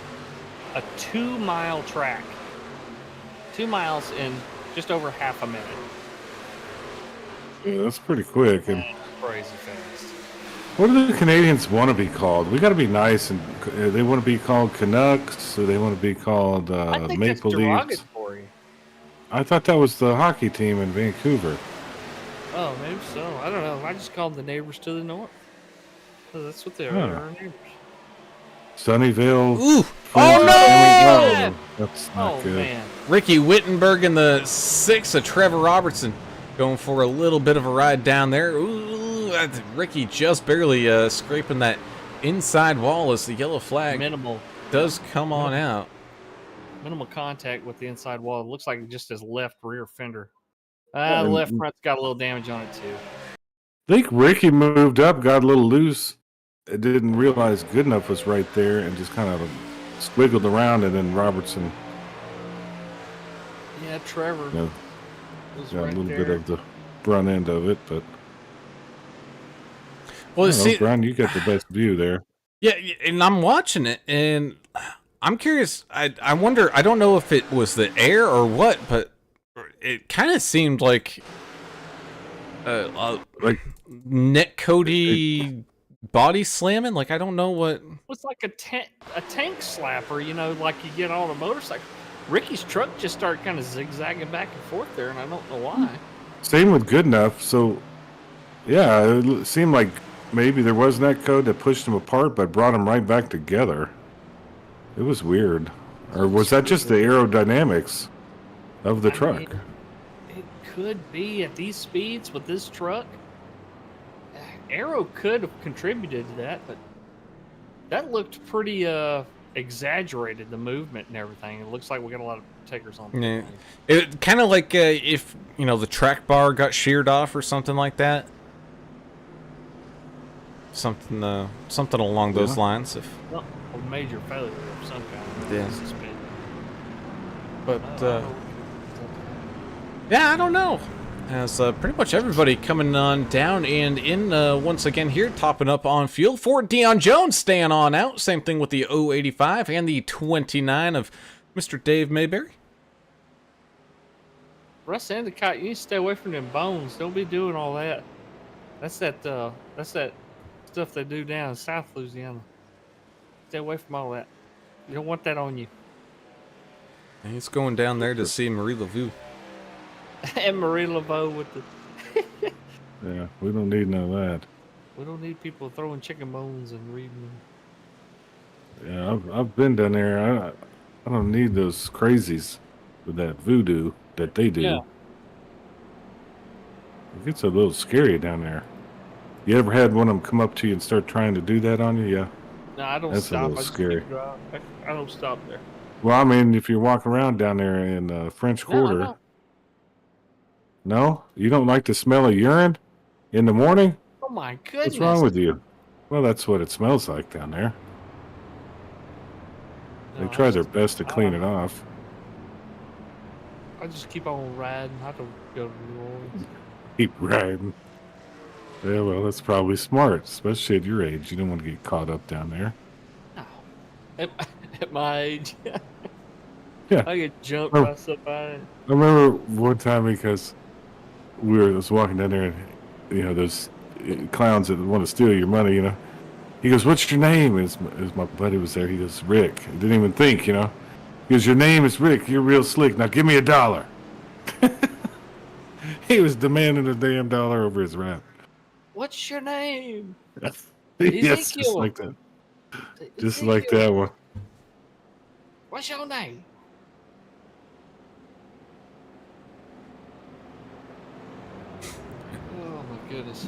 a 2-mile track. 2 miles in just over half a minute. Yeah, that's pretty quick. And Crazy fast. what do the Canadians want to be called? We got to be nice, and they want to be called Canucks, or they want to be called I think Maple that's Leafs. derogatory. I thought that was the hockey team in Vancouver. Oh, maybe so. I don't know. I just call them the neighbors to the north. So that's what they are. Huh. They're our neighbors. Sunnyvale. Ooh! French Oh, Family- no! That's not Oh, good. man. Ricky Wittenberg in the 6 of Trevor Robertson going for a little bit of a ride down there. Ooh, Ricky just barely scraping that inside wall as the yellow flag Minimal does come on out. contact with the inside wall. It looks like just his left rear fender. Yeah, The and- left front's got a little damage on it, too. I think Ricky moved up, got a little loose, didn't realize good enough was right there, and just kind of squiggled around, and then Robertson Yeah, Trevor you know, was got right a little there. bit of the front end of it. But Well, I don't know, see, Brian, you got the best view there. yeah, and I'm watching it, and I'm curious. I wonder. I don't know if it was the air or what, but it kind of seemed like Like Nick Cody body slamming. Like I don't know what. It's like a tank slapper, you know, like you get on a motorcycle. Ricky's truck just started kind of zigzagging back and forth there, and I don't know why. same with good enough. So yeah, it seemed like maybe there was that code that pushed them apart, but brought them right back together. It was weird, or was that just the aerodynamics of the I truck? mean, it could be at these speeds with this truck. Aero could have contributed to that, but that looked pretty exaggerated, the movement and everything. It looks like we got a lot of takers on. Yeah. It kind of like if the track bar got sheared off or something like that. Something along those Yeah. lines. If Well, a major failure of some kind. Yeah. Suspended. but I don't know. yeah, I don't know. As pretty much everybody coming on down and in once again here, topping up on fuel for Dion Jones, staying on out. Same thing with the 085 and the 29 of Mr. Dave Mayberry. Russ Endicott, you need to stay away from them bones. Don't be doing all that. That's that stuff they do down in South Louisiana. Stay away from all that. You don't want that on you. And he's going down there to see Marie Laveau. And Marie Laveau with the. Yeah, we don't need none of that. We don't need people throwing chicken bones and reading them. Yeah, I've been down there. I don't need those crazies with that voodoo that they do. Yeah. It gets a little scary down there. You ever had one of them come up to you and start trying to do that on you? Yeah. No, I don't That's a stop. little I just scary. keep driving. I don't stop there. Well, I mean, if you're walking around down there in French No, I Quarter, don't. no, you don't like the smell of urine in the morning? Oh my goodness. What's wrong with you? Well, that's what it smells like down there. They No, try I their just- best to clean it off. I just keep on riding. I don't go to New Orleans. Keep riding. Yeah, well, that's probably smart, especially at your age. You don't want to get caught up down there. No. At my age, Yeah. I get jumped Oh. by somebody. I remember one time because I was walking down there, and those clowns that want to steal your money. He goes, "What's your name?" As my buddy was there, he goes, "Rick." He didn't even think. He goes, "Your name is Rick. You're real slick. Now give me $1." He was demanding a damn dollar over his rap. What's your name? Yes, just Ezekiel. like that. Just like Ezekiel. that one. What's your name? Oh my goodness.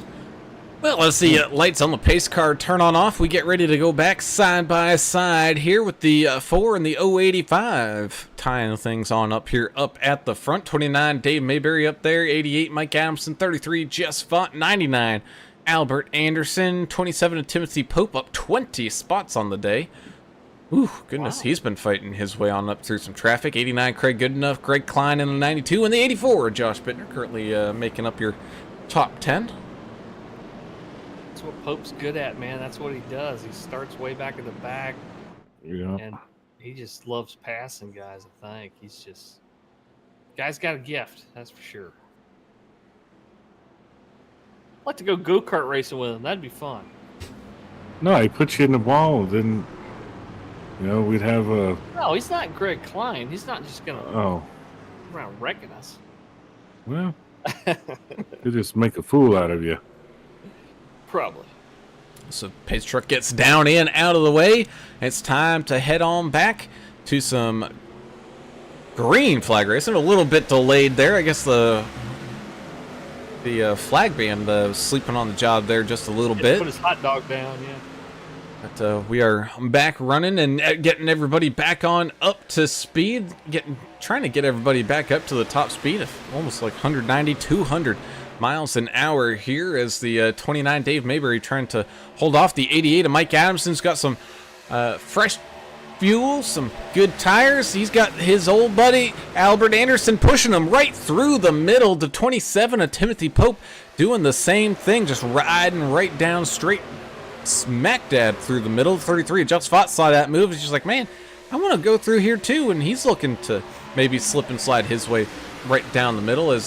Well, as the lights on the pace car turn on off, we get ready to go back side by side here with the 4 and the 085. Tying things on up here, up at the front. 29, Dave Mayberry up there. 88, Mike Adamson. 33, Jess Font. 99, Albert Anderson. 27, Timothy Pope up 20 spots on the day. Ooh, goodness, Wow. he's been fighting his way on up through some traffic. 89, Craig Goodenough, Greg Klein in the 92, and the 84, Josh Bittner, currently making up your top 10. That's what Pope's good at, man. That's what he does. He starts way back in the back, Yeah. and he just loves passing guys, I think. He's just... Guy's got a gift, that's for sure. I'd like to go go-kart racing with him. That'd be fun. No, he puts you in the wall, then we'd have a. No, he's not Greg Klein. He's not just going to Oh, around wrecking us. well, he'll just make a fool out of you. Probably. So pace truck gets down and out of the way. It's time to head on back to some green flag racing. A little bit delayed there. I guess the flag band was sleeping on the job there just a little bit. Put his hot dog down, yeah. But we are back running and getting everybody back on up to speed. Trying to get everybody back up to the top speed of almost like 190, 200 miles an hour here as the 29 Dave Mayberry trying to hold off the 88 of Mike Adamson's got some fresh fuel, some good tires. He's got his old buddy Albert Anderson pushing him right through the middle. The 27 of Timothy Pope doing the same thing, just riding right down straight smack dab through the middle. 33 of Jeff Fott saw that move. He's just like, man, I want to go through here too, and he's looking to maybe slip and slide his way right down the middle as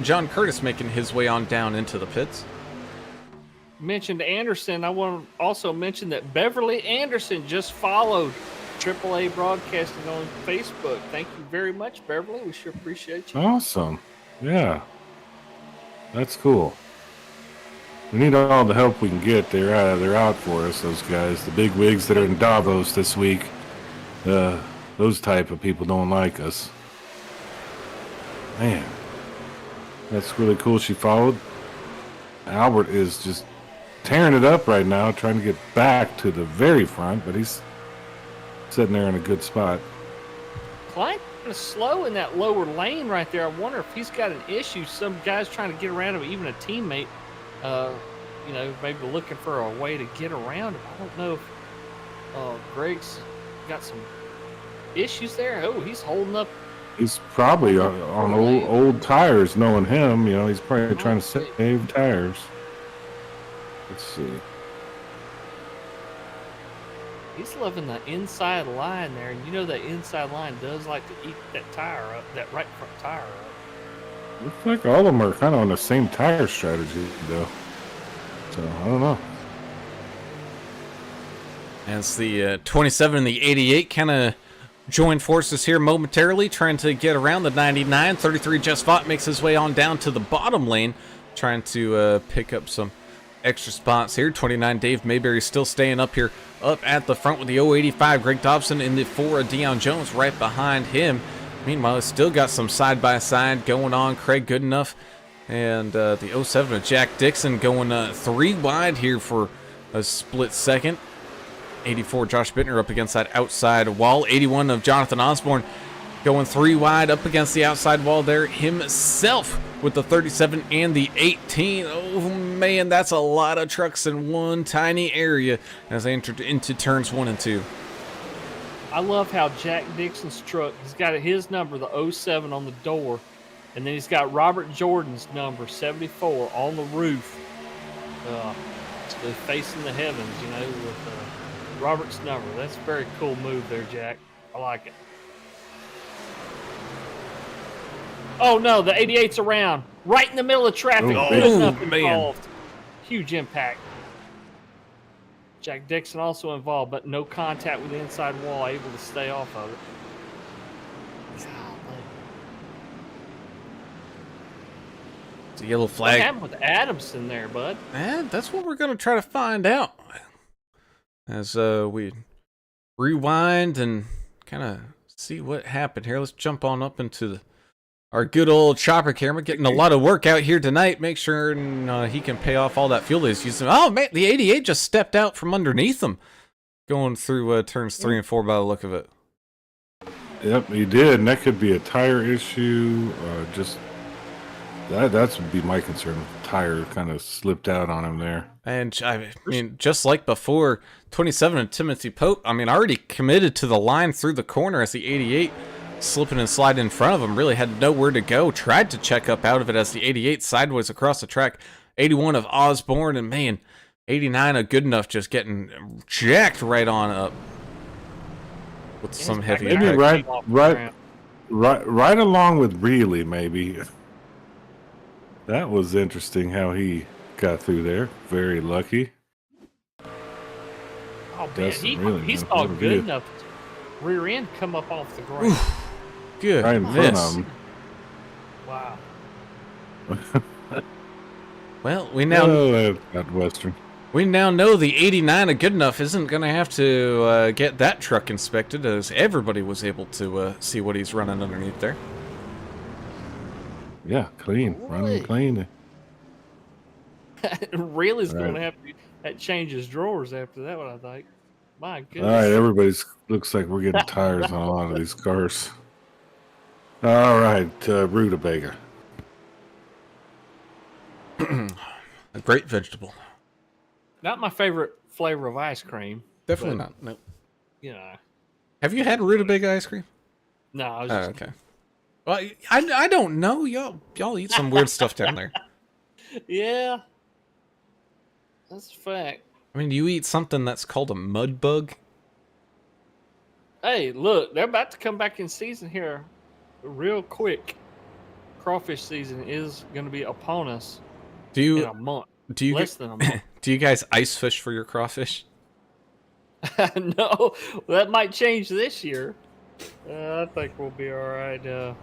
John Curtis making his way on down into the pits. Mentioned Anderson. I want to also mention that Beverly Anderson just followed AAA Broadcasting on Facebook. Thank you very much, Beverly. We sure appreciate you. Awesome. Yeah. That's cool. We need all the help we can get. They're out for us, those guys. The big wigs that are in Davos this week. Those type of people don't like us. Man. That's really cool she followed. Albert is just tearing it up right now, trying to get back to the very front, but he's sitting there in a good spot. Klein kind of slow in that lower lane right there. I wonder if he's got an issue. Some guy's trying to get around him, even a teammate, maybe looking for a way to get around him. I don't know if Greg's got some issues there. Oh, he's holding up. He's probably on old tires, knowing him. He's probably trying to save tires. Let's see. He's loving the inside line there, and that inside line does like to eat that tire up, that right front tire up. Looks like all of them are kind of on the same tire strategy, though. So, I don't know. As the 27 and the 88 kind of join forces here momentarily, trying to get around the 99. 33 Jess Vaught makes his way on down to the bottom lane, trying to pick up some extra spots here. 29 Dave Mayberry still staying up here, up at the front with the 085. Greg Dobson in the 4 of Deion Jones right behind him. Meanwhile, still got some side-by-side going on. Craig Goodenough and the 07 of Jack Dixon going 3 wide here for a split second. 84 Josh Bittner up against that outside wall. 81 of Jonathan Osborne going 3 wide up against the outside wall there himself with the 37 and the 18. Oh man, that's a lot of trucks in one tiny area as they entered into turns 1 and 2. I love how Jack Dixon's truck, he's got his number, the 07, on the door, and then he's got Robert Jordan's number, 74, on the roof. They're facing the heavens, with Robert's number. That's a very cool move there, Jack. I like it. Oh no, the 88's around, right in the middle of traffic. Nothing involved. Huge impact. Jack Dixon also involved, but no contact with the inside wall, able to stay off of it. It's a yellow flag. What happened with Adamson there, bud? And that's what we're going to try to find out as we rewind and kind of see what happened here. Let's jump on up into our good old chopper camera, getting a lot of work out here tonight. Make sure he can pay off all that fuel he's using. Oh man, the 88 just stepped out from underneath him, going through turns 3 and 4 by the look of it. Yep, he did, and that could be a tire issue, just That's would be my concern. The tire kind of slipped out on him there. And I mean, just like before, 27 and Timothy Pope, I mean, already committed to the line through the corner as the 88 slipping and sliding in front of him. Really had nowhere to go. Tried to check up out of it as the 88 sideways across the track. 81 of Osborne, and man, 89 of Goodenough just getting jacked right on up with some heavy Maybe impact. right along with Reilly, maybe. That was interesting how he got through there. Very lucky. Oh man, Doesn't really he know saw what to good do. enough rear end come up off the ground. Good Right in front miss. of him. Wow. Well, we now Oh, that Western. know the 89 of Goodenough isn't going to have to get that truck inspected, as everybody was able to see what he's running underneath there. Yeah, clean. Running clean. Really's Right. going to have to change his drawers after that one, I think. My goodness. All right, everybody's looks like we're getting tires on a lot of these cars. All right, rutabaga. A great vegetable. Not my favorite flavor of ice cream. Definitely But- not. No. You know. Have you had rutabaga ice cream? No, I was Oh, just okay. Well, I don't know. Y'all eat some weird stuff down there. yeah. That's a fact. I mean, do you eat something that's called a mud bug? Hey, look, they're about to come back in season here real quick. Crawfish season is going to be upon us Do in you a month. do you Less than a month. do you guys ice fish for your crawfish? No, that might change this year. I think we'll be all right.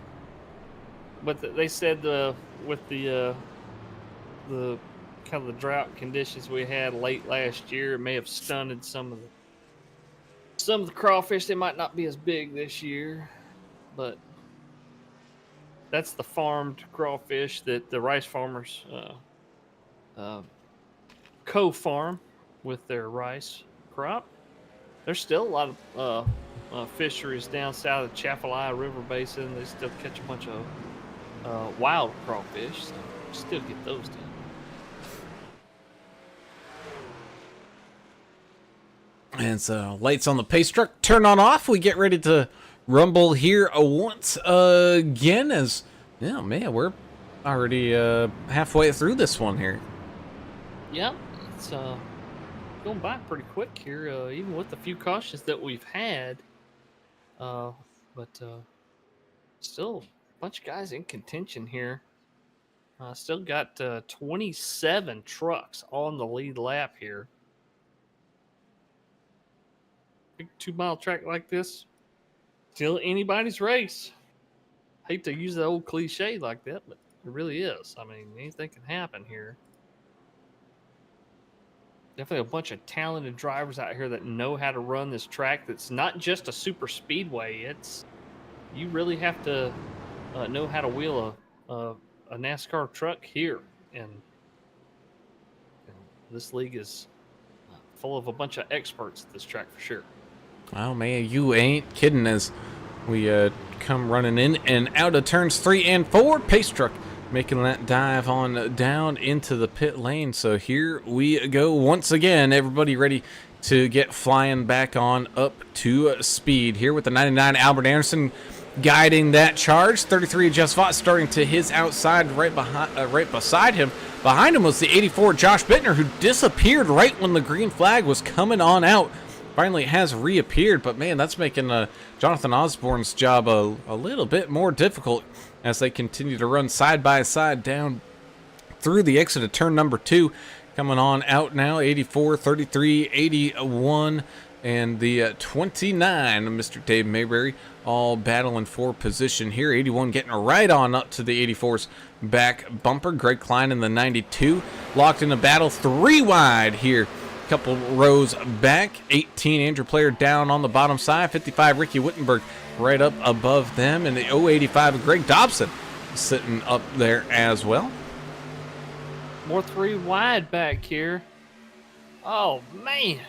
But they said with the kind of the drought conditions we had late last year, it may have stunted some of the crawfish. They might not be as big this year, but that's the farmed crawfish that the rice farmers co-farm with their rice crop. There's still a lot of fisheries down south of Chapelai River Basin. They still catch a bunch of wild crawfish, so still get those done. And so, lights on the pace truck turn on off. We get ready to rumble here once again. As yeah, man, we're already halfway through this one here. Yep, it's going by pretty quick here, even with the few cautions that we've had. But still a bunch of guys in contention here. Still got 27 trucks on the lead lap here. Big 2-mile track like this, still anybody's race. Hate to use the old cliche like that, but it really is. I mean, anything can happen here. Definitely a bunch of talented drivers out here that know how to run this track. That's not just a super speedway. It's you really have to know how to wheel a NASCAR truck here, and this league is full of a bunch of experts at this track for sure. Well, man, you ain't kidding. As we come running in and out of turns 3 and 4, pace truck making that dive on down into the pit lane. So here we go once again. Everybody ready to get flying back on up to speed here with the 99 Albert Anderson guiding that charge. 33 Jeff Vaught starting to his outside right beside him. Behind him was the 84 Josh Bittner, who disappeared right when the green flag was coming on out. Finally has reappeared, but man, that's making Jonathan Osborne's job a little bit more difficult as they continue to run side by side down through the exit of turn number 2. Coming on out now, 84, 33, 81, and the 29, Mr. Dave Mayberry, all battling for position here. 81 getting right on up to the 84's back bumper. Greg Klein in the 92, locked in a battle 3 wide here. Couple rows back. 18 Andrew Player down on the bottom side. 55 Ricky Wittenberg right up above them, and the 085 Greg Dobson sitting up there as well. More 3 wide back here. Oh man,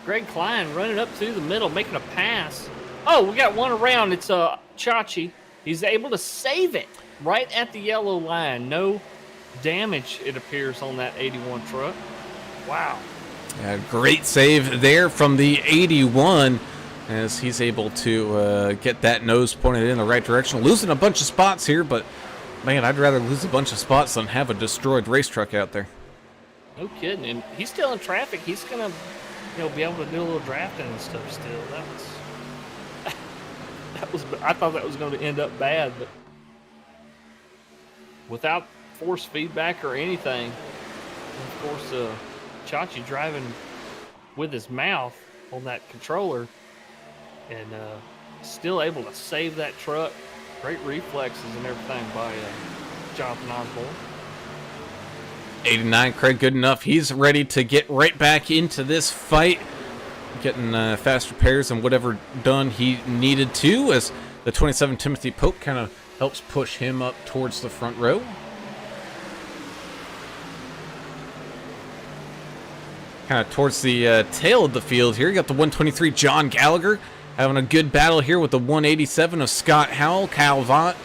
Greg Klein running up through the middle, making a pass. Oh, we got one around. It's Chachi. He's able to save it. right at the yellow line. No damage, it appears, on that 81 truck. Wow. Yeah, great save there from the 81 as he's able to get that nose pointed in the right direction. Losing a bunch of spots here, but man, I'd rather lose a bunch of spots than have a destroyed race truck out there. No kidding. And he's still in traffic. He's going to, be able to do a little drafting and stuff still. I thought that was going to end up bad, but without force feedback or anything, and of course, Chachi driving with his mouth on that controller and still able to save that truck. Great reflexes and everything by Jonathan Osborne. 89, Craig Goodenough. He's ready to get right back into this fight, getting fast repairs and whatever done he needed to, as the 27 Timothy Pope kind of helps push him up towards the front row. Kind of towards the tail of the field here. You got the 123 John Gallagher having a good battle here with the 187 of Scott Howell, Kyle Vaught,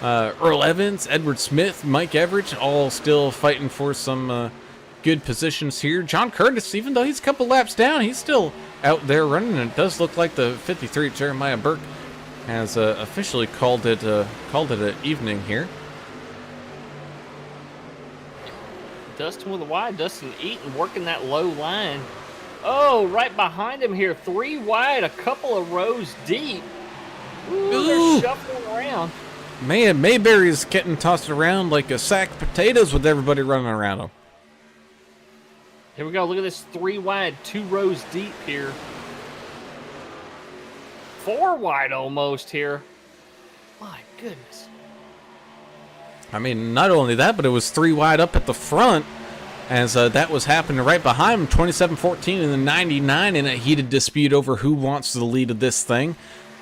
Earl Evans, Edward Smith, Mike Everidge, all still fighting for some good positions here. John Curtis, even though he's a couple laps down, he's still out there running, and it does look like the 53 Jeremiah Burke has officially called it an evening here. Dustin with a wide. Dustin Eaton working that low line. Oh, right behind him here. 3 wide, a couple of rows deep. Ooh, they're shuffling around. Man, Mayberry's getting tossed around like a sack of potatoes with everybody running around him. Here we go. Look at this 3 wide, 2 rows deep here. 4 wide almost here. My goodness. I mean, not only that, but it was 3 wide up at the front as that was happening right behind him. 27-14 in the 99 in a heated dispute over who wants the lead of this thing.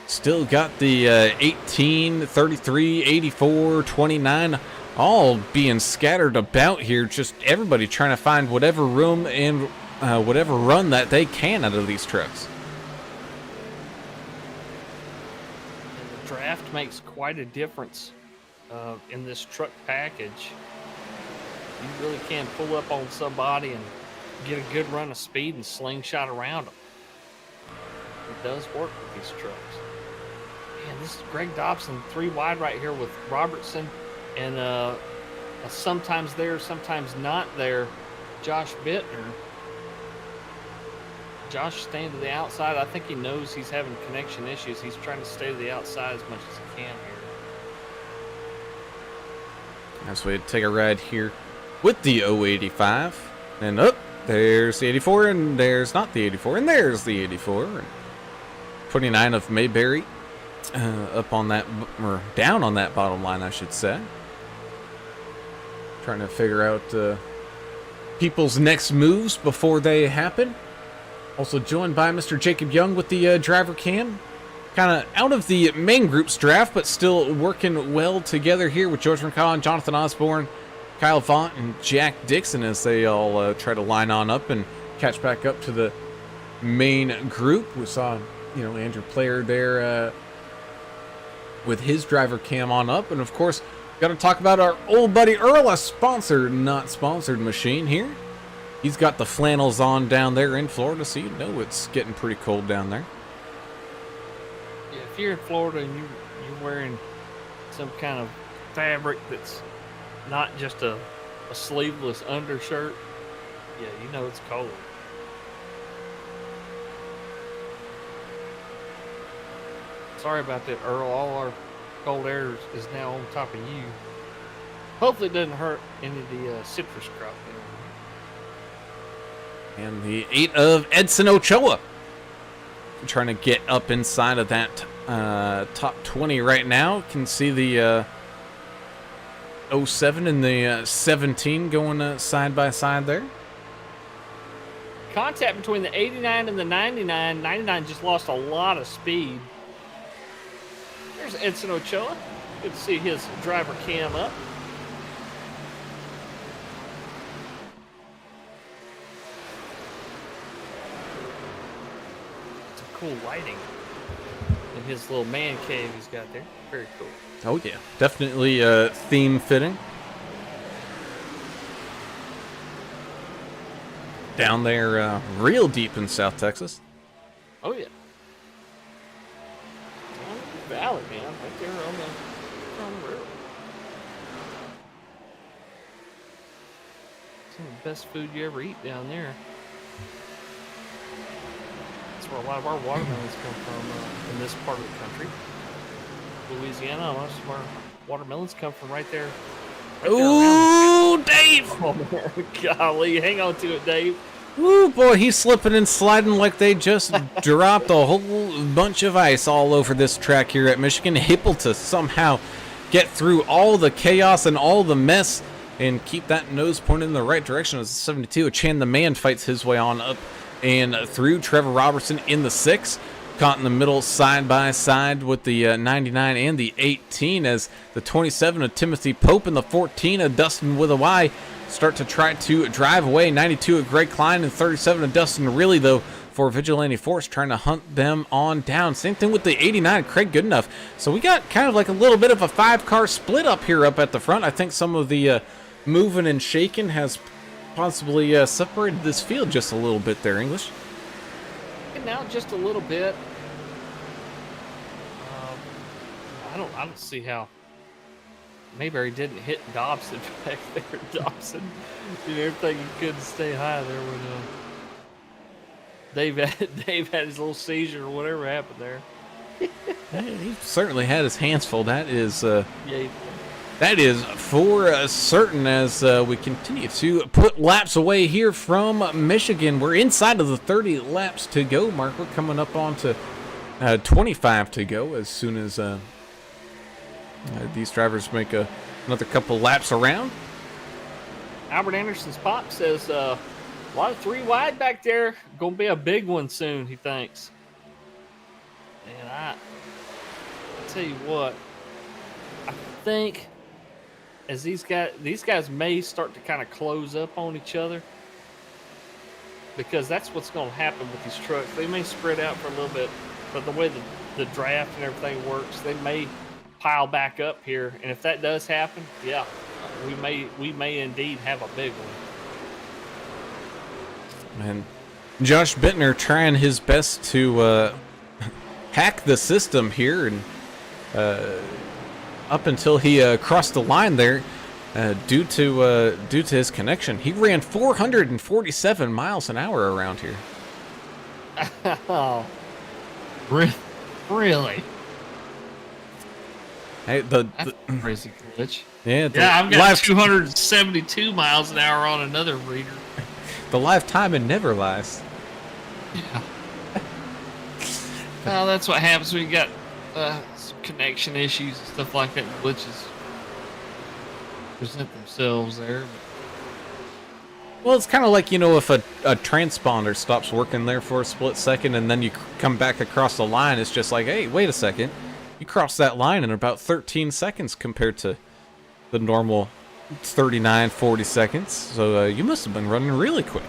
Still got the 18, 33, 84, 29 all being scattered about here. Just everybody trying to find whatever room and whatever run that they can out of these trucks. And the draft makes quite a difference in this truck package. You really can pull up on somebody and get a good run of speed and slingshot around them. It does work with these trucks. Man, this is Greg Dobson, 3 wide right here with Robertson and a sometimes there, sometimes not there, Josh Bittner. Josh staying to the outside. I think he knows he's having connection issues. He's trying to stay to the outside as much as he can here. As we take a ride here with the 085. And there's the 84, and there's not the 84, and there's the 84. And 29 of Mayberry up on that, or down on that bottom line, I should say. Trying to figure out people's next moves before they happen. Also joined by Mr. Jacob Young with the driver cam. Kind of out of the main group's draft, but still working well together here with George McCall, Jonathan Osborne, Kyle Vaught, and Jack Dixon as they all try to line on up and catch back up to the main group. We saw, Andrew Player there with his driver cam on up. And of course, got to talk about our old buddy Earl, a sponsored, not sponsored machine here. He's got the flannels on down there in Florida, so you know it's getting pretty cold down there. Yeah, if you're in Florida and you're wearing some kind of fabric that's not just a sleeveless undershirt, yeah, you know it's cold. Sorry about that, Earl. All our cold air is now on top of you. Hopefully it doesn't hurt any of the citrus crop there. And the 8 of Edson Ochoa. Trying to get up inside of that top 20 right now. Can see the 07 and the 17 going side by side there. Contact between the 89 and the 99. 99 just lost a lot of speed. There's Edson Ochoa. Good to see his driver cam up. Some cool lighting in his little man cave he's got there. Very cool. Oh yeah, definitely theme fitting. Down there, real deep in South Texas. Oh yeah. Down in the valley, man, right there on the river. Some of the best food you ever eat down there. That's where a lot of our watermelons come from in this part of the country. Louisiana, most of our watermelons come from right there. Right there Ooh, Dave! oh man, golly, hang on to it, Dave. Ooh, boy, he's slipping and sliding like they just dropped a whole bunch of ice all over this track here at Michigan. Able to somehow get through all the chaos and all the mess and keep that nose pointed in the right direction as the 72. Chan the Man fights his way on up and through. Trevor Robertson in the 6. Caught in the middle side by side with the 99 and the 18 as the 27 of Timothy Pope and the 14 of Dustin with a Y start to try to drive away. 92 of Greg Klein and 37 of Dustin really, though, for Vigilante Force trying to hunt them on down. Same thing with the 89 of Craig Goodenough. So we got kind of like a little bit of a 5-car split up here up at the front. I think some of the moving and shaking has possibly separated this field just a little bit there, English. Now just a little bit. I don't see how Mayberry didn't hit Dobson back there. Dobson did everything he could to stay high there when Dave had his little seizure or whatever happened there. He certainly had his hands full. That is Yeah. that is for certain as we continue to put laps away here from Michigan. We're inside of the 30 laps to go mark. We're coming up on to 25 to go as soon as these drivers make another couple laps around. Albert Anderson's pop says a lot of 3 wide back there. Gonna be a big one soon, he thinks. And I tell you what, I think as these guys may start to kind of close up on each other, because that's what's going to happen with these trucks. They may spread out for a little bit, but the way the draft and everything works, they may pile back up here. And if that does happen, yeah, we may indeed have a big one. And Josh Bittner trying his best to hack the system here, and up until he crossed the line there, due to his connection, he ran 447 miles an hour around here. Oh, really? Hey, That's a crazy glitch. Yeah, I've got 272 miles an hour on another reader. The lifetime and never lies. Yeah. Well, that's what happens when you got some connection issues and stuff like that. Glitches present themselves there. Well, it's kind of like, if a transponder stops working there for a split second and then you come back across the line, it's just like, hey, wait a second. You crossed that line in about 13 seconds compared to the normal 39, 40 seconds. So you must have been running really quick.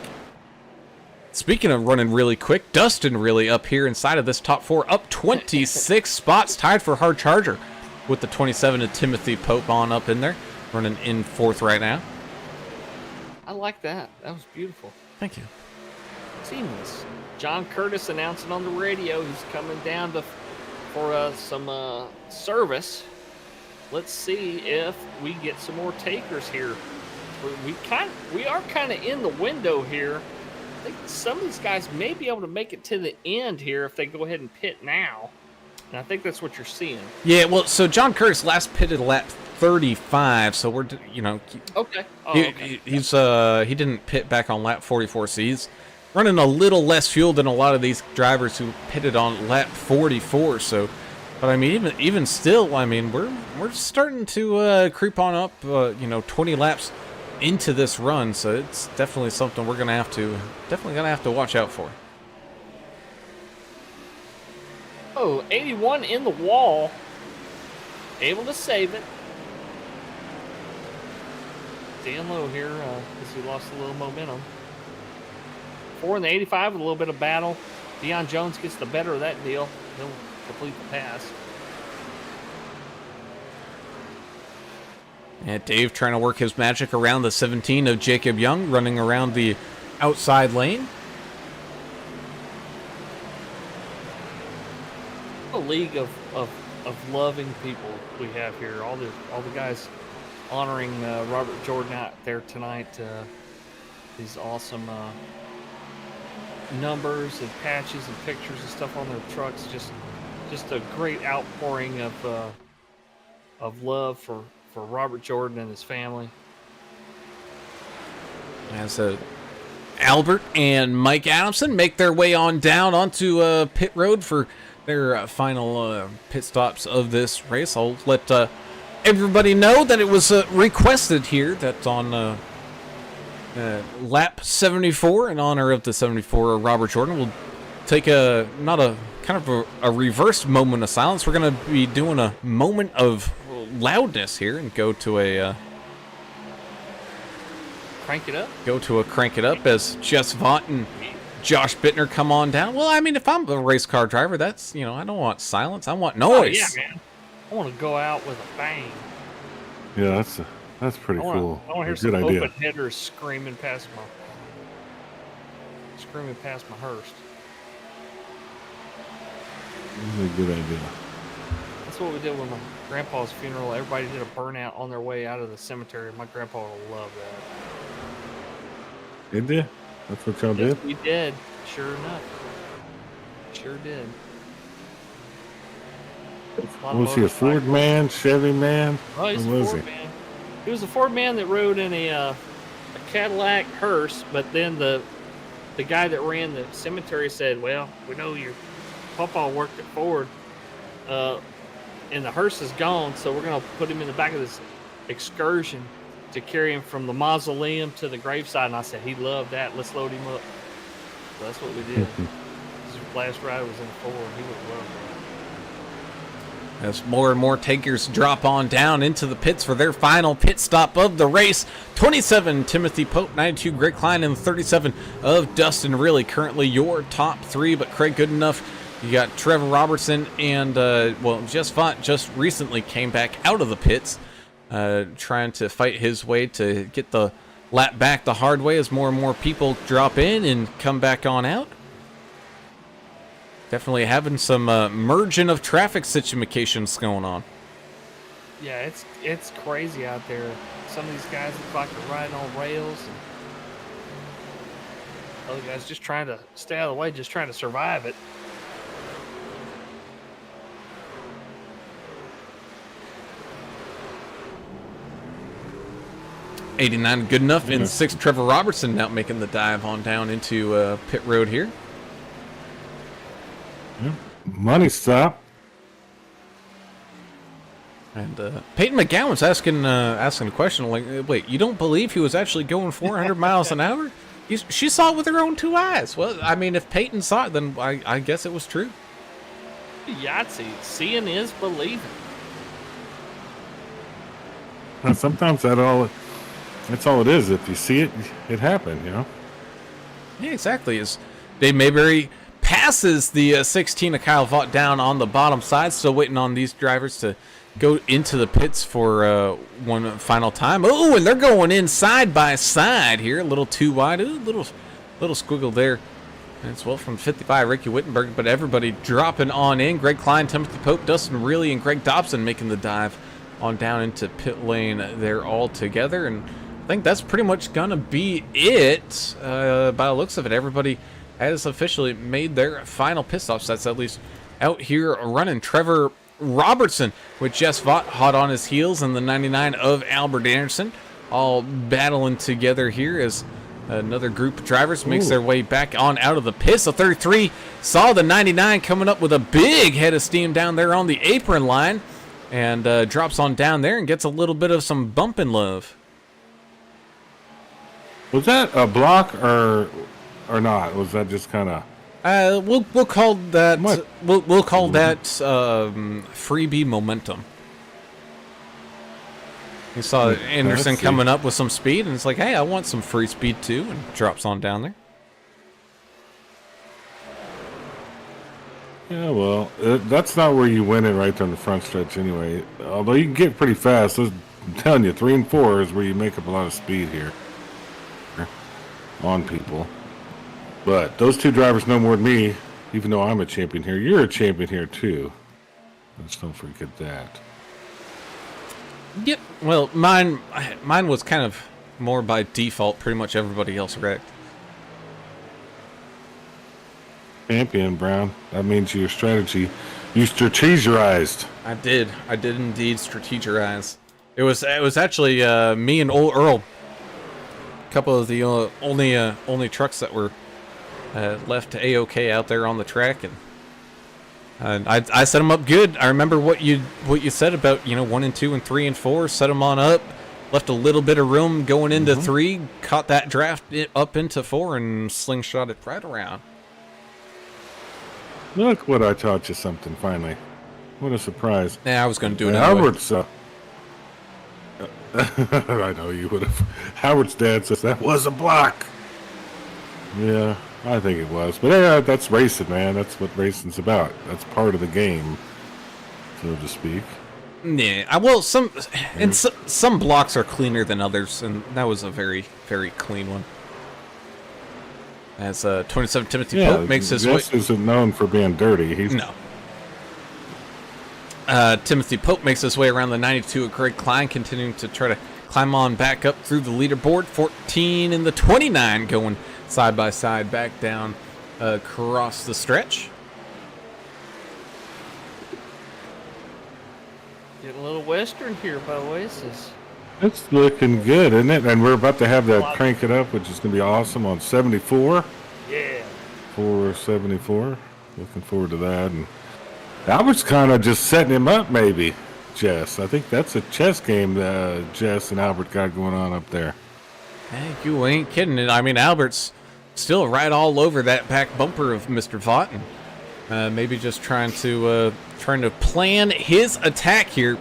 Speaking of running really quick, Dustin really up here inside of this top 4, up 26 spots, tied for hard charger with the 27 of Timothy Pope on up in there, running in 4th right now. I like that. That was beautiful. Thank you. Seamless. John Curtis announcing on the radio he's coming down for some service. Let's see if we get some more takers here. We are kind of in the window here. I think some of these guys may be able to make it to the end here if they go ahead and pit now. And I think that's what you're seeing. Yeah, well, so John Curtis last pitted lap 35, so we're, Okay. Oh, okay. He didn't pit back on lap 44, so he's running a little less fuel than a lot of these drivers who pitted on lap 44. So, but I mean, even still, I mean, we're starting to creep on up, 20 laps into this run. So it's definitely something we're gonna have to watch out for. Oh, 81 in the wall. Able to save it. Staying low here as he lost a little momentum. 4 in the 85 with a little bit of battle. Deion Jones gets the better of that deal. He'll complete the pass. And Dave trying to work his magic around the 17 of Jacob Young, running around the outside lane. A league of loving people we have here. All the guys honoring Robert Jordan out there tonight. These awesome numbers and patches and pictures and stuff on their trucks. Just a great outpouring of love for Robert Jordan and his family. As Albert and Mike Adamson make their way on down onto pit road for their final pit stops of this race. I'll let everybody know that it was requested here that on lap 74, in honor of the 74 Robert Jordan, we'll take a reverse moment of silence. We're going to be doing a moment of loudness here and go to a Crank it up. Crank it up as Jess Vaught and Josh Bittner come on down. Well, I mean, if I'm a race car driver, that's, I don't want silence. I want noise. Oh, yeah, man. I want to go out with a bang. Yeah, that's pretty cool. I want to hear some open hitters screaming past my hearse. That's a good idea. That's what we did with my grandpa's funeral. Everybody did a burnout on their way out of the cemetery. My grandpa will love that. Did they? That's what y'all Yes, did? we did. Sure enough. Sure did. Was he a Ford man, Chevy man? Oh, he's a Ford man. He was a Ford man that rode in a Cadillac hearse, but then the guy that ran the cemetery said, "Well, we know your papa worked at Ford, and the hearse is gone, so we're going to put him in the back of this excursion to carry him from the mausoleum to the graveside." And I said, he loved that. Let's load him up. So that's what we did. His last ride was in a Ford. He would have loved that. As more and more takers drop on down into the pits for their final pit stop of the race. 27, Timothy Pope. 92, Greg Klein. And 37 of Dustin Really. Currently your top three, but Craig Goodenough. You got Trevor Robertson and, Jess Vaught just recently came back out of the pits, trying to fight his way to get the lap back the hard way as more and more people drop in and come back on out. Definitely having some merging of traffic situations going on. Yeah, it's crazy out there. Some of these guys look like they're riding on rails, and other guys just trying to stay out of the way, just trying to survive it. '89 good enough, and 6 Trevor Robertson now making the dive on down into pit road here. Yeah. Money stop. And Peyton McGowan's asking a question like, wait, you don't believe he was actually going 400 miles an hour? She saw it with her own 2 eyes. Well, I mean, if Peyton saw it, then I guess it was true. Yahtzee, seeing is believing. And sometimes that's all it is. If you see it, it happened, Yeah, exactly. As Dave Mayberry passes the 16 of Kyle Vaught down on the bottom side, still waiting on these drivers to go into the pits for one final time. Oh, and they're going in side by side here, a little too wide. Ooh, little squiggle there. And it's well from 55, Ricky Wittenberg, but everybody dropping on in. Greg Klein, Timothy Pope, Dustin Really, and Greg Dobson making the dive on down into pit lane there all together. And I think that's pretty much going to be it. By the looks of it, everybody has officially made their final pit stops. That's at least out here running. Trevor Robertson with Jess Vaught hot on his heels, and the 99 of Albert Anderson all battling together here as another group of drivers makes their way back on out of the pits. So 33 saw the 99 coming up with a big head of steam down there on the apron line, and drops on down there and gets a little bit of some bumping love. Was that a block or not? Was that just kind of? We'll call that. What? We'll call that freebie momentum. You saw Anderson coming up with some speed, and it's like, hey, I want some free speed too, and drops on down there. Yeah, well, that's not where you win it right there on the front stretch anyway. Although you can get pretty fast. Those I'm telling you, 3 and 4 is where you make up a lot of speed here on people. But those two drivers know more than me, even though I'm a champion here. You're a champion here too. Let's don't forget that. Yep. Well, mine was kind of more by default. Pretty much everybody else wrecked. Champion, Brown. That means your strategy. You strategized. I did indeed strategize. It was actually me and old Earl, a couple of the only trucks that were left to A-OK out there on the track, and I set them up good. I remember what you said about 1 and 2 and 3 and 4. Set them on up, left a little bit of room going into 3, caught that draft up into 4, and slingshot it right around. Look what I taught you something finally. What a surprise. Yeah, I was going to do it anyway. Albert's, I know you would have. Howard's dad says that was a block. Yeah, I think it was. But yeah, that's racing, man. That's what racing's about. That's part of the game, so to speak. Yeah, well, some blocks are cleaner than others, and that was a very, very clean one. As 27 Timothy Pope makes his way. Jess isn't known for being dirty. He's no. Timothy Pope makes his way around the 92 of Greg Klein, continuing to try to climb on back up through the leaderboard. 14 and the 29 going side by side back down across the stretch. Getting a little western here by Oasis. It's looking good, isn't it? And we're about to have that crank it up, which is going to be awesome on 74. Yeah. 474. Looking forward to that. And Albert's kind of just setting him up, maybe, Jess. I think that's a chess game Jess and Albert got going on up there. Hey, you ain't kidding it. I mean, Albert's still right all over that back bumper of Mr. Vaught, and maybe just trying to plan his attack here.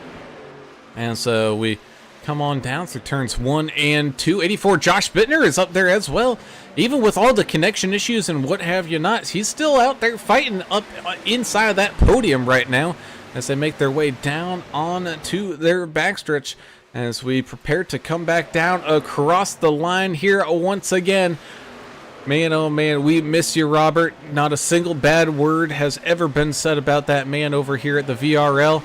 And so we come on down through turns 1 and 2. 84 Josh Bittner is up there as well. Even with all the connection issues and what have you not, he's still out there fighting up inside of that podium right now as they make their way down on to their backstretch as we prepare to come back down across the line here once again. Man, oh man, we miss you, Robert. Not a single bad word has ever been said about that man over here at the VRL.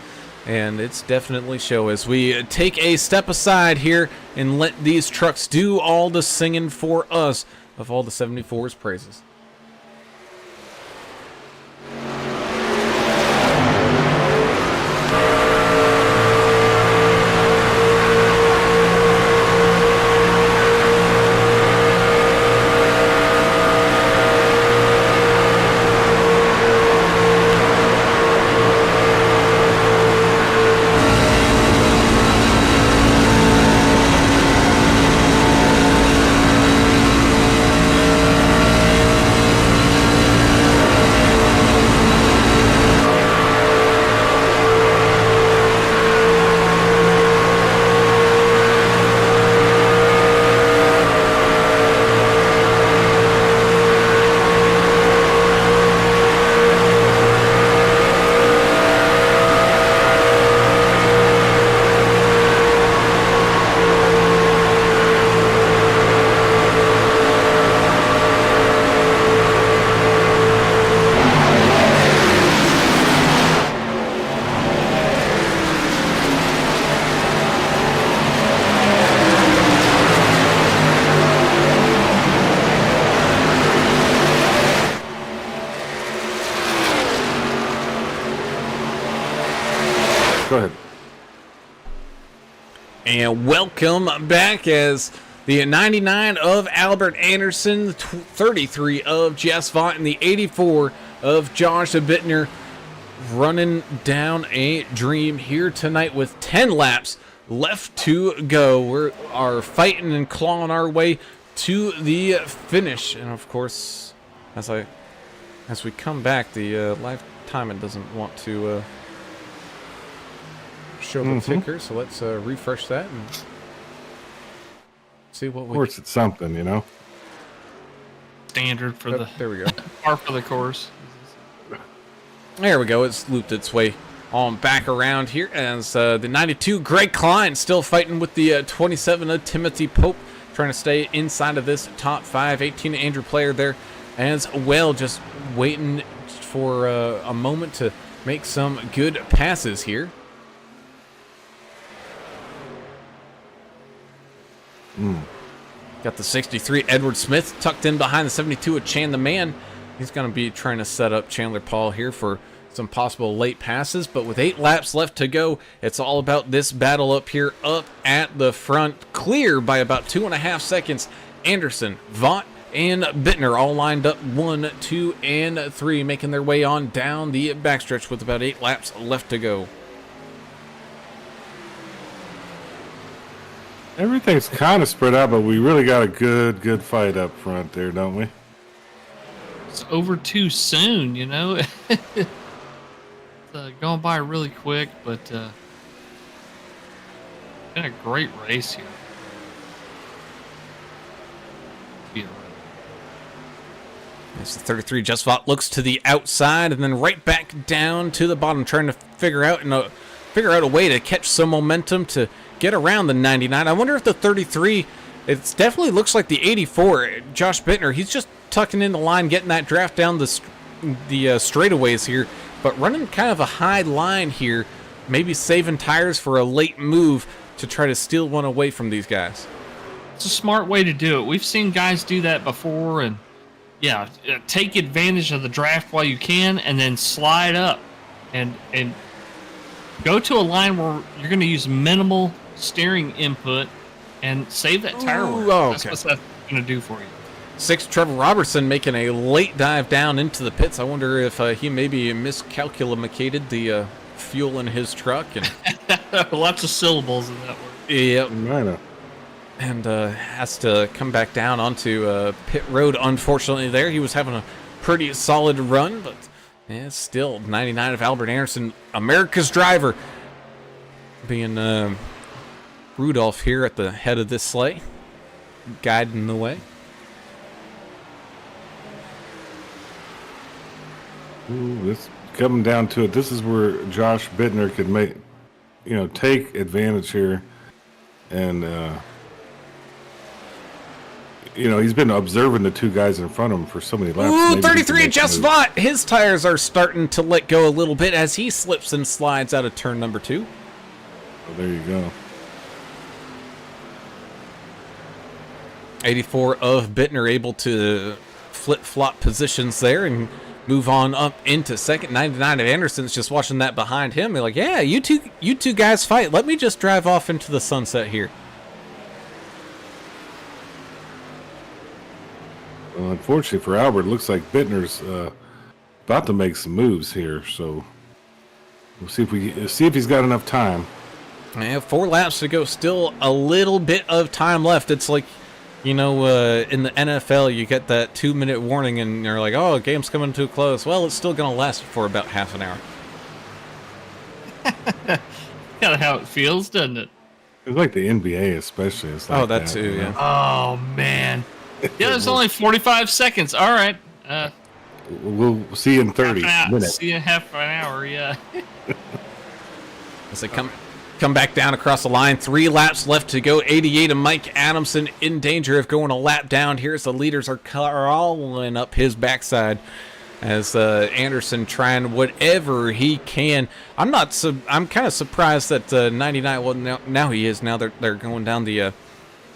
And it's definitely show as we take a step aside here and let these trucks do all the singing for us of all the 74's praises. Go ahead. And welcome back as the 99 of Albert Anderson, the 33 of Jess Vaught, and the 84 of Josh Bittner running down a dream here tonight with 10 laps left to go. We are fighting and clawing our way to the finish. And of course, as we come back, the live timing doesn't want to show the ticker, so let's refresh that and see what we. Of course, it's something, you know. Standard for there we go. par for the course. There we go. It's looped its way on back around here as the 92 Greg Klein still fighting with the 27 of Timothy Pope, trying to stay inside of this top 5. 18 Andrew Player there as well, just waiting for a moment to make some good passes here. Got the 63 Edward Smith tucked in behind the 72 of Chan the Man. He's going to be trying to set up Chandler Paul here for some possible late passes, but with 8 laps left to go, it's all about this battle up here, up at the front. Clear by about 2.5 seconds. Anderson, Vaught, and Bittner all lined up 1, 2, and 3, making their way on down the backstretch with about 8 laps left to go. Everything's kind of spread out, but we really got a good fight up front there, don't we? It's over too soon, you know. It's going by really quick, but been a great race here. Yeah. As the 33 Just Vaught looks to the outside and then right back down to the bottom, trying to figure out a way to catch some momentum to get around the 99. I wonder if the 33, it definitely looks like the 84, Josh Bittner, he's just tucking in the line, getting that draft down the straightaways here, but running kind of a high line here, maybe saving tires for a late move to try to steal one away from these guys. It's a smart way to do it. We've seen guys do that before, and yeah, take advantage of the draft while you can, and then slide up and go to a line where you're going to use minimal steering input and save that tire wear. That's what that's going to do for you. 6 Trevor Robertson making a late dive down into the pits. I wonder if he maybe miscalculated the fuel in his truck. And lots of syllables in that word. Yep. Minor. And has to come back down onto pit road, unfortunately there. He was having a pretty solid run, but yeah, still 99 of Albert Anderson, America's driver, being Rudolph here at the head of this sleigh, guiding the way. Ooh, this coming down to it. This is where Josh Bittner could take advantage here, and he's been observing the 2 guys in front of him for so many laps. Ooh, 33 Just Vaught. His tires are starting to let go a little bit as he slips and slides out of turn number 2. Oh, there you go. 84 of Bittner able to flip-flop positions there and move on up into second. 99 of Anderson's just watching that behind him. They're like, yeah, you two guys fight. Let me just drive off into the sunset here. Well, unfortunately for Albert, it looks like Bittner's about to make some moves here. So we'll see if he's got enough time. Yeah, 4 laps to go. Still a little bit of time left. It's like, in the NFL, you get that 2-minute warning, and you're like, oh, game's coming to a close. Well, it's still going to last for about half an hour. Kind of how it feels, doesn't it? It's like the NBA, especially. It's like that too, yeah. Oh, man. Yeah, there's only 45 seconds. All right. We'll see you in 30 minutes. See you in half an hour, yeah. As they come back down across the line, 3 laps left to go. 88 of Mike Adamson in danger of going a lap down here as the leaders are crawling up his backside as Anderson trying whatever he can. I'm kind of surprised that 99. Well, now he is. Now they're going down the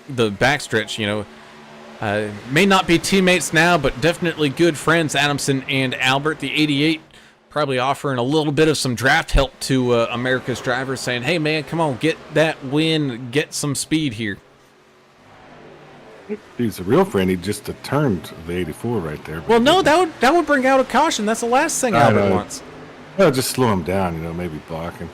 backstretch. May not be teammates now, but definitely good friends. Adamson and Albert, the 88. Probably offering a little bit of some draft help to America's drivers, saying, hey, man, come on, get that win, get some speed here. He's a real friend. He just turned the 84 right there. Well, no, that would bring out a caution. That's the last thing Albert wants. Well, just slow him down, maybe blocking.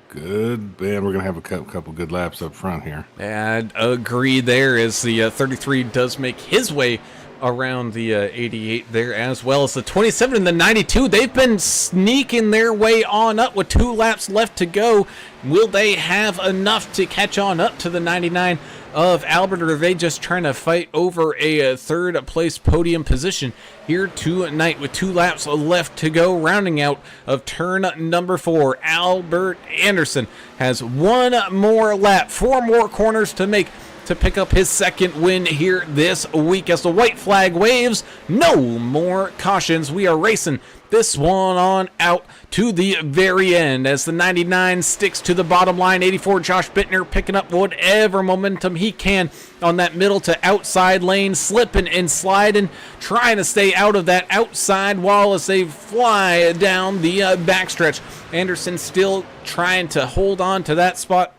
Good. Man, we're going to have a couple good laps up front here. And agree there as the 33 does make his way around the 88 there, as well as the 27 and the 92. They've been sneaking their way on up with 2 laps left to go. Will they have enough to catch on up to the 99 of Albert, or are they just trying to fight over a third place podium position here tonight with 2 laps left to go? Rounding out of turn number 4, Albert Anderson has 1 more lap, 4 more corners to make to pick up his second win here this week. As the white flag waves, no more cautions. We are racing this one on out to the very end as the 99 sticks to the bottom line. 84 Josh Bittner picking up whatever momentum he can on that middle to outside lane, slipping and sliding, trying to stay out of that outside wall as they fly down the backstretch. Anderson still trying to hold on to that spot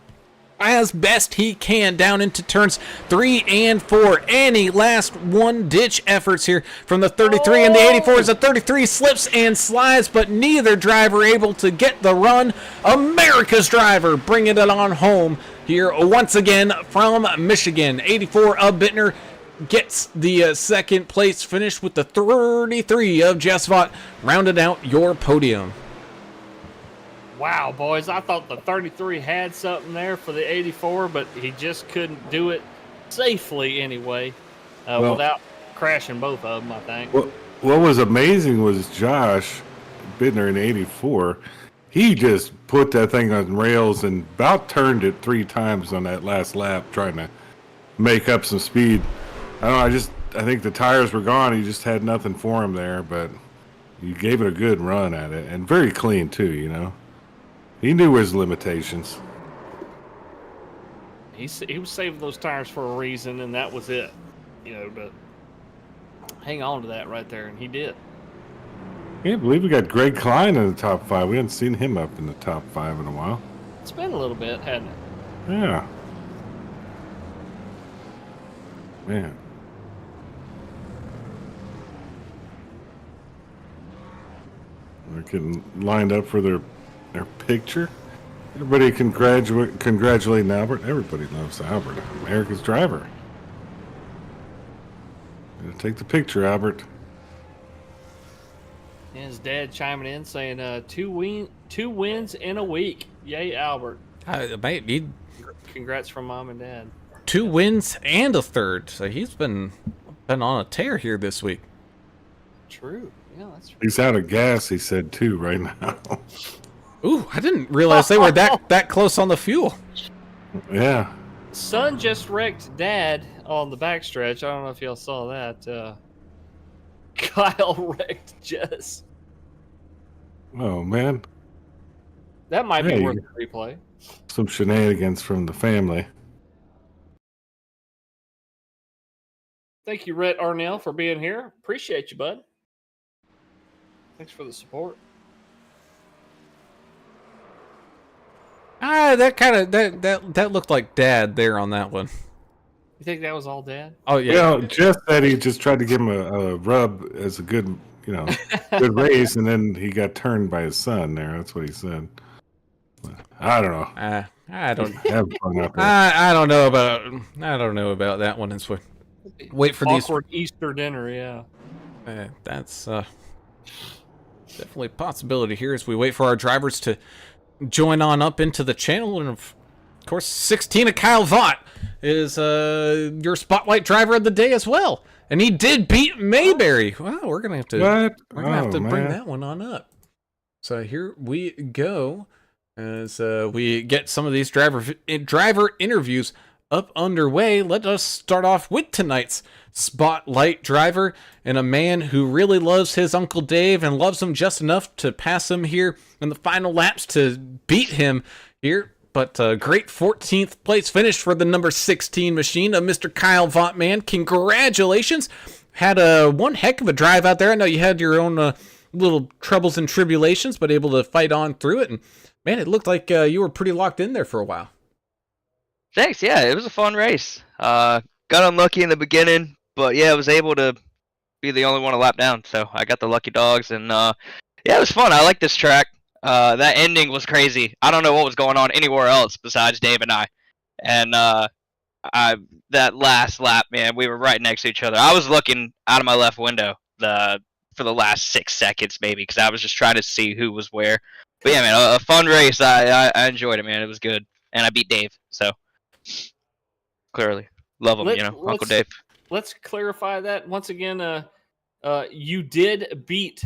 as best he can down into turns 3 and 4. Any last one-ditch efforts here from the 33 and the 84 as the 33 slips and slides, but neither driver able to get the run. America's driver bringing it on home here once again from Michigan. 84 of Bittner gets the second place finish with the 33 of Jess Vaught rounded out your podium. Wow, boys, I thought the 33 had something there for the 84, but he just couldn't do it safely anyway, without crashing both of them, I think. What was amazing was Josh Bittner in 84. He just put that thing on rails and about turned it 3 times on that last lap, trying to make up some speed. I don't know, I think the tires were gone. He just had nothing for him there, but he gave it a good run at it, and very clean too, you know. He knew his limitations. He was saving those tires for a reason, and that was it. You know, to hang on to that right there, and he did. I can't believe we got Greg Klein in the top 5. We hadn't seen him up in the top 5 in a while. It's been a little bit, hasn't it? Yeah. Man. They're getting lined up for their picture. Everybody congratulating Albert. Everybody loves Albert. America's driver. Gonna take the picture, Albert. And his dad chiming in saying, two wins in a week. Yay, Albert. Congrats from mom and dad. 2 wins and a third. So he's been on a tear here this week. True. Yeah, that's true. He's out of gas, he said, too, right now. Ooh, I didn't realize they were that close on the fuel. Yeah. Son just wrecked dad on the backstretch. I don't know if y'all saw that. Kyle wrecked Jess. Oh, man. That might be worth a replay. Some shenanigans from the family. Thank you, Rhett Arnell, for being here. Appreciate you, bud. Thanks for the support. That looked like dad there on that one. You think that was all dad? Oh yeah. You know, Jeff said he just tried to give him a rub as a good, good race, and then he got turned by his son there. That's what he said. I don't know. I don't. Have fun out there. I don't know about that one. It's wait for these awkward Easter dinner. Yeah. That's definitely a possibility here as we wait for our drivers to join on up into the channel. And of course, 16 of Kyle Vaught is your spotlight driver of the day as well, and he did beat Mayberry. Wow, we're gonna have to bring that one on up. So here we go as we get some of these driver interviews up underway. Let us start off with tonight's spotlight driver, and a man who really loves his Uncle Dave and loves him just enough to pass him here in the final laps to beat him here. But great 14th place finish for the number 16 machine of Mr. Kyle Vaught, man. Congratulations. Had one heck of a drive out there. I know you had your own little troubles and tribulations, but able to fight on through it. And man, it looked like you were pretty locked in there for a while. Thanks. Yeah, it was a fun race. Got unlucky in the beginning, but yeah, I was able to be the only one a lap down. So I got the lucky dogs, and yeah, it was fun. I like this track. That ending was crazy. I don't know what was going on anywhere else besides Dave and I. And that last lap, man, we were right next to each other. I was looking out of my left window for the last 6 seconds, maybe, because I was just trying to see who was where. But yeah, man, a fun race. I enjoyed it, man. It was good, and I beat Dave. So clearly, love him, Uncle Dave. Let's clarify that once again. You did beat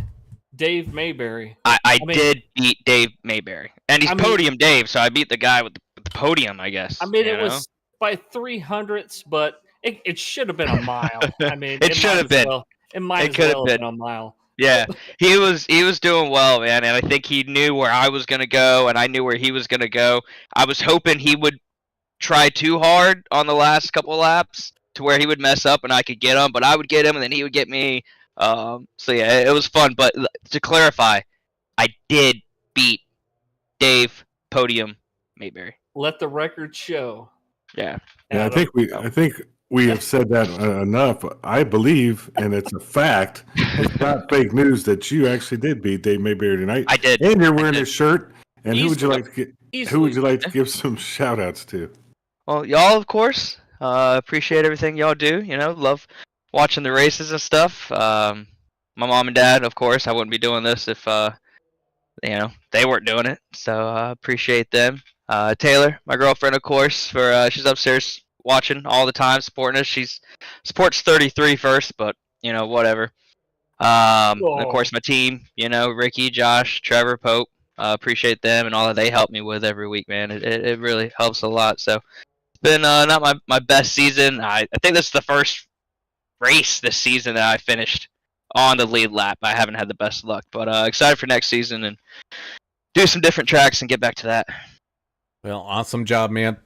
Dave Mayberry. I did beat Dave Mayberry, and he's podium Dave, so I beat the guy with the podium, I guess. I mean, it was by 300ths, but it should have been a mile. I mean, it should have been. It might as well have been a mile. Yeah, he was doing well, man, and I think he knew where I was gonna go, and I knew where he was gonna go. I was hoping he would try too hard on the last couple of laps to where he would mess up and I could get him, but I would get him and then he would get me. So yeah, it was fun. But to clarify, I did beat Dave Podium Mayberry. Let the record show. Yeah. Yeah, I think we have said that enough. I believe, and it's a fact, it's not fake news that you actually did beat Dave Mayberry tonight. I did. And you're wearing his shirt. And Easily. who would you like to give some shout outs to? Well, y'all, of course. Appreciate everything y'all do. Love watching the races and stuff. My mom and dad, of course. I wouldn't be doing this if they weren't doing it. So appreciate them. Taylor, my girlfriend, of course, for she's upstairs watching all the time, supporting us. She's supports 33 first, but whatever. And of course, my team. Ricky, Josh, Trevor, Pope. Appreciate them and all that they help me with every week, man. It really helps a lot. So it's been not my best season. I think this is the first race this season that I finished on the lead lap. I haven't had the best luck, but excited for next season and do some different tracks and get back to that. Well, awesome job, man.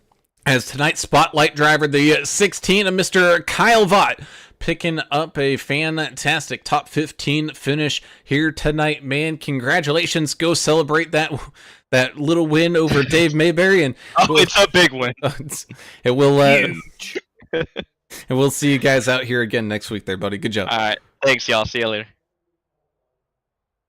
As tonight's spotlight driver, the 16 of Mr. Kyle Vaught, picking up a fantastic top 15 finish here tonight, man. Congratulations. Go celebrate that little win over Dave Mayberry. And it's a big win. It will huge. And we'll see you guys out here again next week there, buddy. Good job. All right. Thanks, y'all. See you later.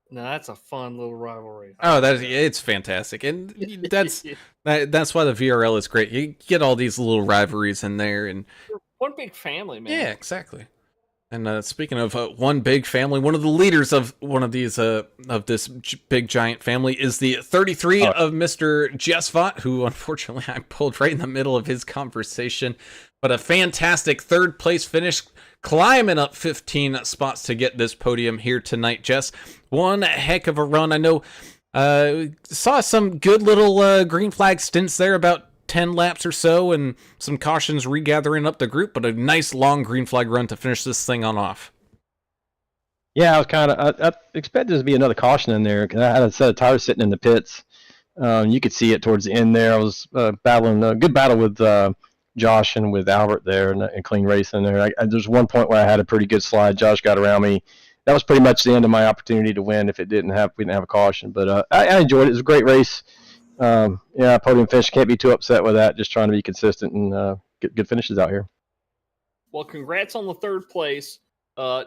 No, that's a fun little rivalry. Oh, it's fantastic, and that's why the VRL is great. You get all these little rivalries in there, and one big family, man. Yeah, exactly. And speaking of one big family, one of the leaders of one of these of this big giant family is the 33 of Mr. Jess Vaught, who unfortunately I pulled right in the middle of his conversation, but a fantastic third place finish, climbing up 15 spots to get this podium here tonight. Jess, one heck of a run. I know saw some good little green flag stints there, about 10 laps or so, and some cautions regathering up the group, but a nice long green flag run to finish this thing on off. Yeah, I expected there to be another caution in there, because I had a set of tires sitting in the pits. You could see it towards the end there. I was battling a good battle with Josh and with Albert there, and clean race in there. There's one point where I had a pretty good slide. Josh got around me. That was pretty much the end of my opportunity to win if we didn't have a caution. But I enjoyed it. It was a great race. Podium finish. Can't be too upset with that. Just trying to be consistent and get good finishes out here. Well, congrats on the third place.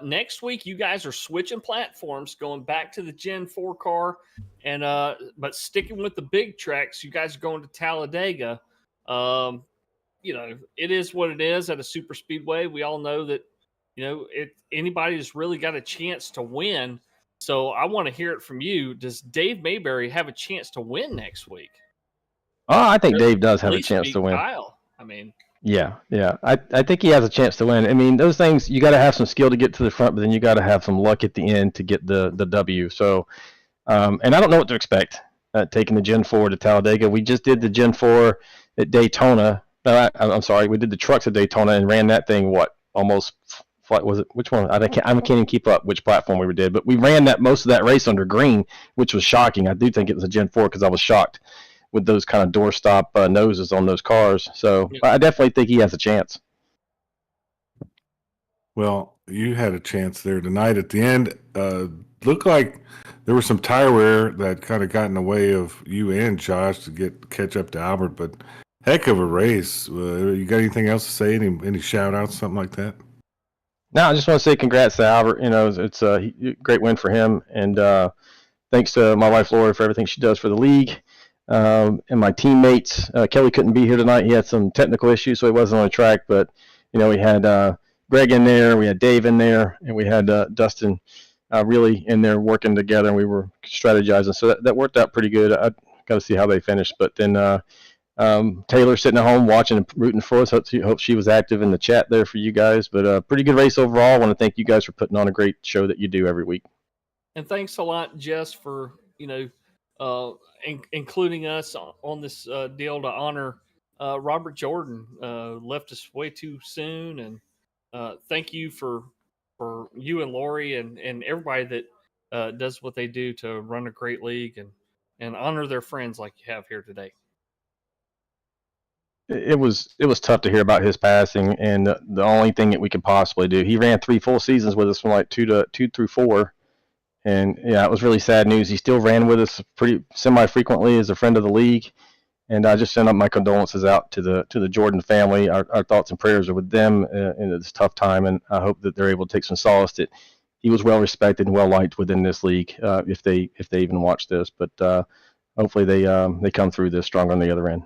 Next week, you guys are switching platforms, going back to the Gen 4 car, and but sticking with the big tracks. You guys are going to Talladega. It is what it is at a super speedway. We all know that, anybody has really got a chance to win. So I want to hear it from you. Does Dave Mayberry have a chance to win next week? Oh, I think Dave does have a chance to win. Kyle. I mean, yeah. I think he has a chance to win. I mean, those things, you got to have some skill to get to the front, but then you got to have some luck at the end to get the W. So, and I don't know what to expect taking the Gen 4 to Talladega. We just did the Gen 4 at Daytona. I'm sorry, we did the trucks at Daytona and ran that thing, almost, what was it? Which one? I can't even keep up which platform we did, but we ran most of that race under green, which was shocking. I do think it was a Gen 4 because I was shocked with those kind of doorstop noses on those cars. So I definitely think he has a chance. Well, you had a chance there tonight at the end. Looked like there was some tire wear that kind of got in the way of you and Josh to catch up to Albert, but heck of a race. You got anything else to say? Any shout outs, something like that? No, I just want to say congrats to Albert. It's a great win for him. And thanks to my wife, Lori, for everything she does for the league. and my teammates. Kelly couldn't be here tonight. He had some technical issues, so he wasn't on the track. But we had Greg in there, we had Dave in there, and we had Dustin really in there working together, and we were strategizing. So that worked out pretty good. I got to see how they finished. But then Taylor sitting at home watching and rooting for us. Hope she was active in the chat there for you guys. But pretty good race overall. I want to thank you guys for putting on a great show that you do every week. And thanks a lot, Jess, for including us on this deal to honor Robert Jordan. Left us way too soon, and thank you for you and Lori and everybody that does what they do to run a great league and honor their friends like you have here today. It was tough to hear about his passing, and the only thing that we could possibly do. He ran 3 full seasons with us from like 2 through 4. And yeah, it was really sad news. He still ran with us pretty semi-frequently as a friend of the league, and I just sent up my condolences out to the Jordan family. Our thoughts and prayers are with them in this tough time, and I hope that they're able to take some solace that he was well respected and well liked within this league. If they even watch this, but hopefully they come through this stronger on the other end.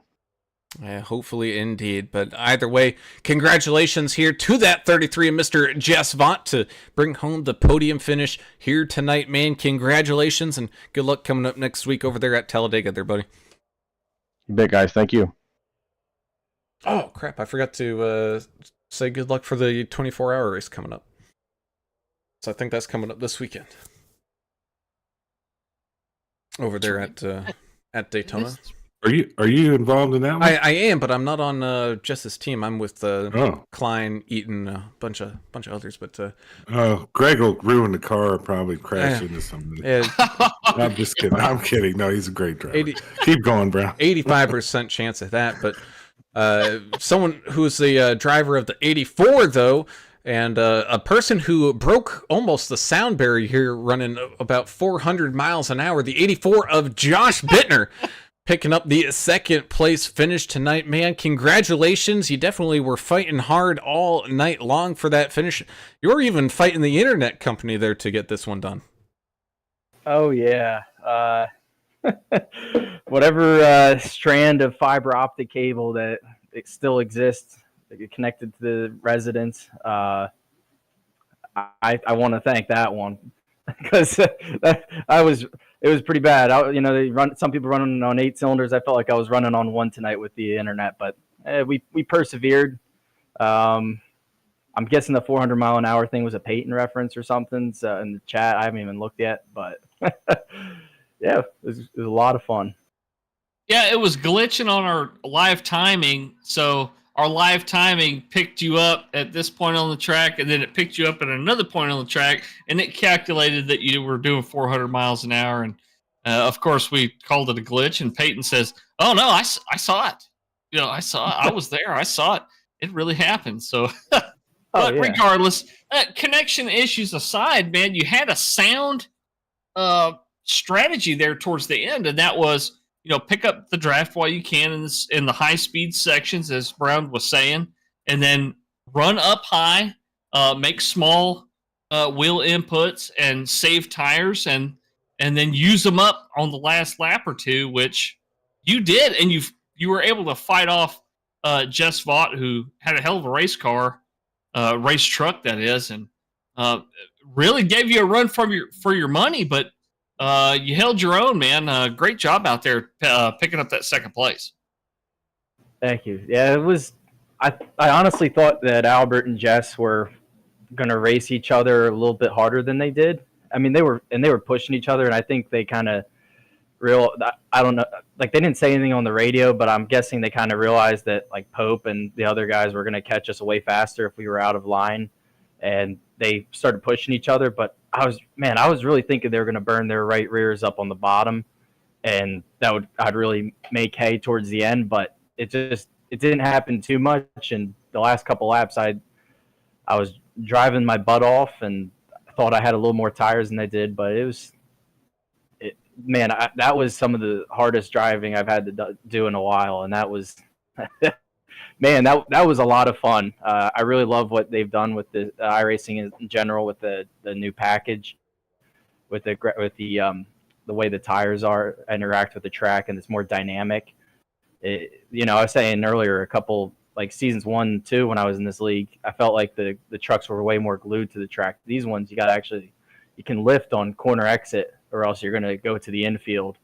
Yeah, hopefully indeed. But either way, congratulations here to that 33, Mr. Jess Vaught, to bring home the podium finish here tonight, man. Congratulations, and good luck coming up next week over there at Talladega there, buddy. You bet, guys. Thank you. Oh, crap. I forgot to say good luck for the 24-hour race coming up. So I think that's coming up this weekend. Over there at Daytona. Are you involved in that one? I am, but I'm not on Jess's team. I'm with Klein, Eaton, a bunch of others. But Greg will ruin the car or probably crash into something. I'm just kidding. I'm kidding. No, he's a great driver. Keep going, Brown. 85% chance of that. But someone who's the driver of the 84, though, and a person who broke almost the sound barrier here, running about 400 miles an hour, the 84 of Josh Bittner. Picking up the second place finish tonight. Man, congratulations. You definitely were fighting hard all night long for that finish. You were even fighting the internet company there to get this one done. Oh, yeah. Whatever strand of fiber optic cable that it still exists connected to the residents, I want to thank that one. Because it was pretty bad. Some people running on 8 cylinders. I felt like I was running on 1 tonight with the internet, but we persevered. I'm guessing the 400 mile an hour thing was a Peyton reference or something. So in the chat, I haven't even looked yet, but yeah, it was a lot of fun. Yeah, it was glitching on our live timing. So our live timing picked you up at this point on the track, and then it picked you up at another point on the track, and it calculated that you were doing 400 miles an hour. And of course, we called it a glitch. And Peyton says, "Oh no, I saw it. I was there. I saw it. It really happened." So, but yeah. Regardless, connection issues aside, man, you had a sound strategy there towards the end, and that was, pick up the draft while you can in the high speed sections, as Brown was saying, and then run up high, make small wheel inputs and save tires, and then use them up on the last lap or two, which you did, and you were able to fight off Jess Vaught, who had a hell of a race race truck that is, and really gave you a run for your money, but you held your own, man. Great job out there picking up that second place. Thank you. Yeah, it was. I honestly thought that Albert and Jess were going to race each other a little bit harder than they did. I mean, they were pushing each other, and I think they kind of I don't know, like they didn't say anything on the radio, but I'm guessing they kind of realized that like Pope and the other guys were going to catch us way faster if we were out of line, and they started pushing each other. But I was really thinking they were going to burn their right rears up on the bottom, and I'd really make hay towards the end. But it didn't happen too much. And the last couple laps, I was driving my butt off, and I thought I had a little more tires than I did. But that was some of the hardest driving I've had to do in a while, and that was. Man, that was a lot of fun. I really love what they've done with the iRacing in general, with the new package, with the the way the tires are interact with the track, and it's more dynamic. I was saying earlier, a couple like seasons 1 and 2 when I was in this league, I felt like the trucks were way more glued to the track. These ones, you can lift on corner exit, or else you're going to go to the infield.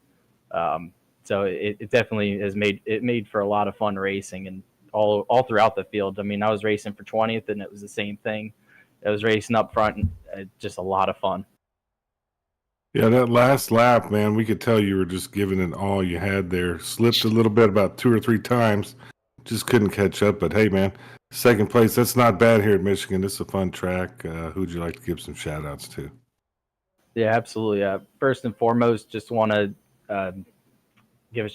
So it definitely has made for a lot of fun racing, and all throughout the field. I mean, I was racing for 20th, and it was the same thing. I was racing up front, and just a lot of fun. Yeah, that last lap, man, we could tell you were just giving it all you had there. Slipped a little bit about 2 or 3 times. Just couldn't catch up. But hey, man, second place, that's not bad here at Michigan. This is a fun track. Who'd you like to give some shout outs to? Yeah, absolutely. First and foremost, just want to give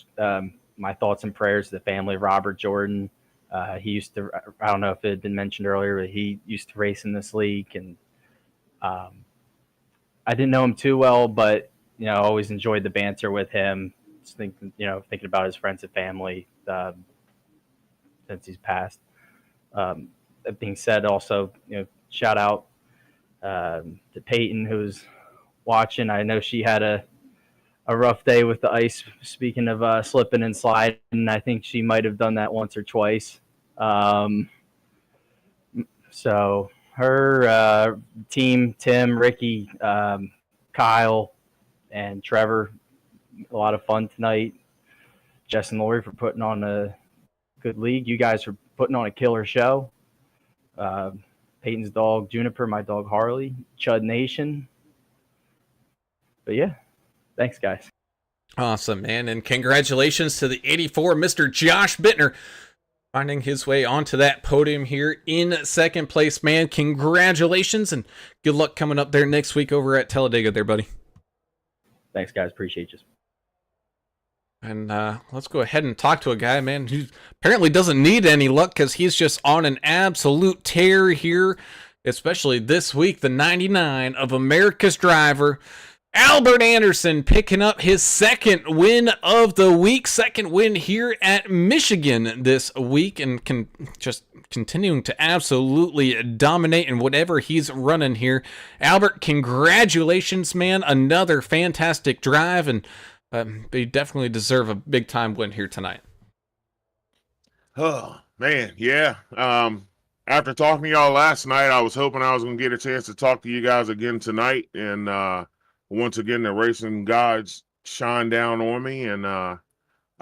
my thoughts and prayers to the family of Robert Jordan. He used to, I don't know if it had been mentioned earlier, but he used to race in this league. And I didn't know him too well, but, I always enjoyed the banter with him. Just thinking about his friends and family since he's passed. That being said, also, shout out to Peyton, who's watching. I know she had a rough day with the ice. Speaking of slipping and sliding, I think she might have done that once or twice. So her team, Tim, Ricky, Kyle, and Trevor, a lot of fun tonight. Jess and Lori for putting on a good league. You guys for putting on a killer show. Peyton's dog Juniper, my dog Harley, Chud Nation. But yeah, thanks guys. Awesome, man. And congratulations to the 84, Mr. Josh Bittner, finding his way onto that podium here in second place, man. Congratulations, and good luck coming up there next week over at Talladega there, buddy. Thanks, guys. Appreciate you. And let's go ahead and talk to a guy, man, who apparently doesn't need any luck because he's just on an absolute tear here, especially this week. The 99 of America's Driver, Albert Anderson, picking up his second win of the week, second win here at Michigan this week, and just continuing to absolutely dominate in whatever he's running here. Albert, congratulations, man. Another fantastic drive, and they definitely deserve a big-time win here tonight. Oh, man, yeah. After talking to y'all last night, I was hoping I was going to get a chance to talk to you guys again tonight, and once again, the racing gods shined down on me, and I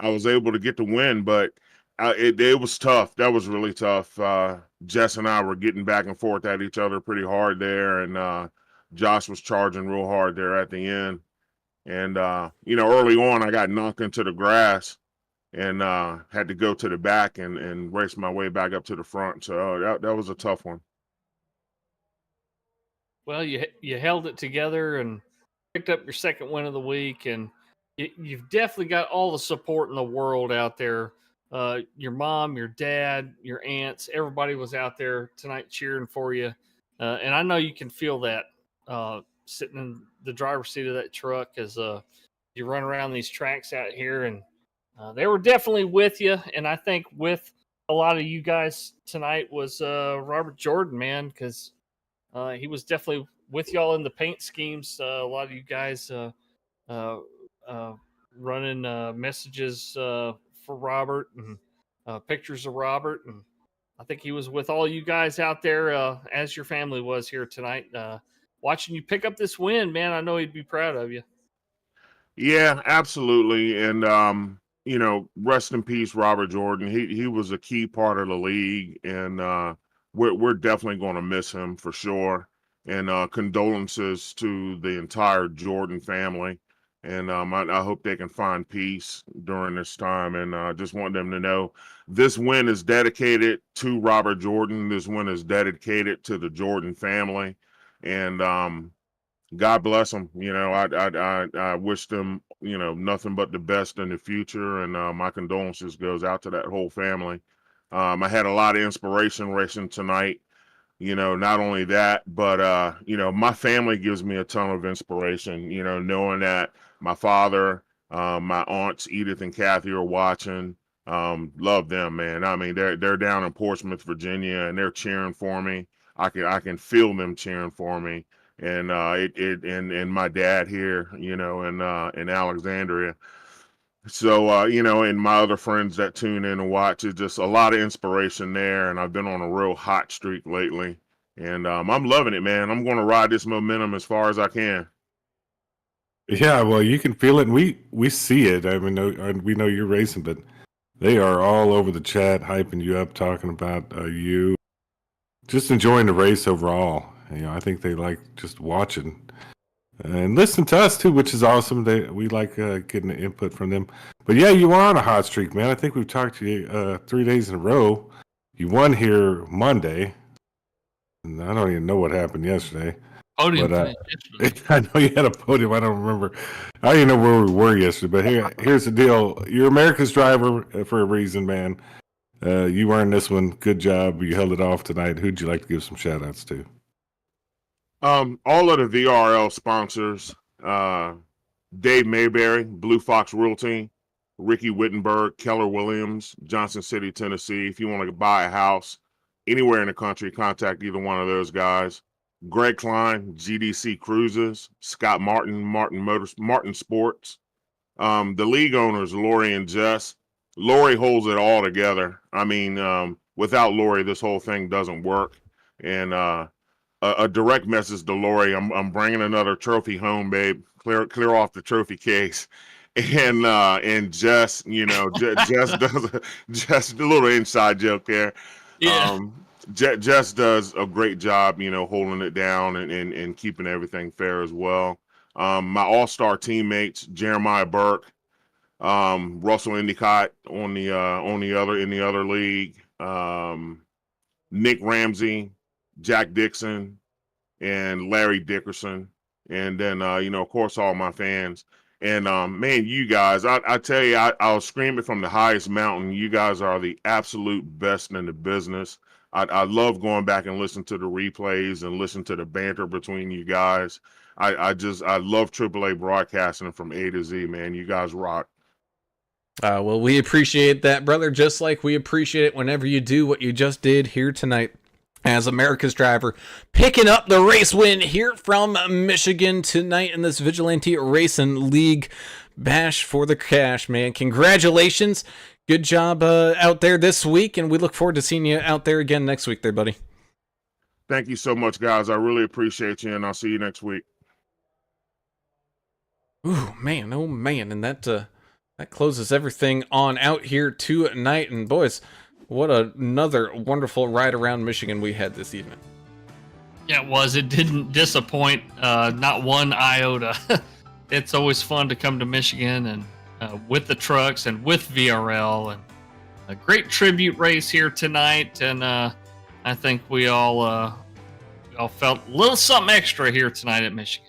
was able to get the win, but it was tough. That was really tough. Jess and I were getting back and forth at each other pretty hard there, and Josh was charging real hard there at the end. And, early on, I got knocked into the grass and had to go to the back and race my way back up to the front. So that was a tough one. Well, you held it together and picked up your second win of the week, and you've definitely got all the support in the world out there. Your mom, your dad, your aunts, everybody was out there tonight cheering for you. And I know you can feel that sitting in the driver's seat of that truck as you run around these tracks out here. And they were definitely with you. And I think with a lot of you guys tonight was Robert Jordan, man, because he was definitely with y'all in the paint schemes. A lot of you guys running messages for Robert and pictures of Robert. And I think he was with all you guys out there as your family was here tonight. Watching you pick up this win, man, I know he'd be proud of you. Yeah, absolutely. And, rest in peace, Robert Jordan. He was a key part of the league, and we're definitely going to miss him for sure. And condolences to the entire Jordan family. And I hope they can find peace during this time. And I just want them to know this win is dedicated to Robert Jordan. This win is dedicated to the Jordan family. And God bless them. I wish them, nothing but the best in the future. And my condolences goes out to that whole family. I had a lot of inspiration racing tonight. Not only that, but, my family gives me a ton of inspiration, knowing that my father, my aunts, Edith and Kathy, are watching. Love them, man. I mean, they're down in Portsmouth, Virginia, and they're cheering for me. I can feel them cheering for me. and and my dad here, in Alexandria. So, and my other friends that tune in and watch, it's just a lot of inspiration there. And I've been on a real hot streak lately. And I'm loving it, man. I'm going to ride this momentum as far as I can. Yeah, well, you can feel it, and we see it. I mean, we know you're racing, but they are all over the chat, hyping you up, talking about you, just enjoying the race overall. I think they like just watching and listen to us too, which is awesome. We like getting the input from them. But yeah, you are on a hot streak, man. I think we've talked to you 3 days in a row. You won here Monday, and I don't even know what happened yesterday. Podium But, finish yesterday. I know you had a podium. I don't remember. I don't even know where we were yesterday. But here's the deal. You're America's driver for a reason, man. You earned this one. Good job. You held it off tonight. Who'd you like to give some shout outs to? All of the VRL sponsors, Dave Mayberry, Blue Fox Realty, Ricky Wittenberg, Keller Williams, Johnson City, Tennessee. If you want to buy a house anywhere in the country, contact either one of those guys. Greg Klein, GDC Cruises, Scott Martin, Martin Sports. The league owners, Lori and Jess. Lori holds it all together. I mean, without Lori, this whole thing doesn't work. And a direct message to Lori: I'm bringing another trophy home, babe. Clear off the trophy case. And Jess, Jess does just a little inside joke there. Yeah. Jess does a great job, holding it down and keeping everything fair as well. My all-star teammates, Jeremiah Burke, Russell Endicott in the other league, Nick Ramsey, Jack Dixon, and Larry Dickerson, and then of course all my fans. And man, you guys, I tell you, I'll scream it from the highest mountain. You guys are the absolute best in the business. I love going back and listen to the replays and listen to the banter between you guys. I love AAA broadcasting from A to Z, man. You guys rock. Well, we appreciate that, brother, just like we appreciate it whenever you do what you just did here tonight as America's driver, picking up the race win here from Michigan tonight in this Vigilante Racing League bash for the cash, man. Congratulations. Good job out there this week, and we look forward to seeing you out there again next week there, buddy. Thank you so much, guys. I really appreciate you, and I'll see you next week. Ooh, man, oh man, and that closes everything on out here tonight, and boys, what another wonderful ride around Michigan we had this evening. Yeah, it was. It didn't disappoint, not one iota. It's always fun to come to Michigan and with the trucks and with VRL, and a great tribute race here tonight. And I think we all felt a little something extra here tonight at Michigan.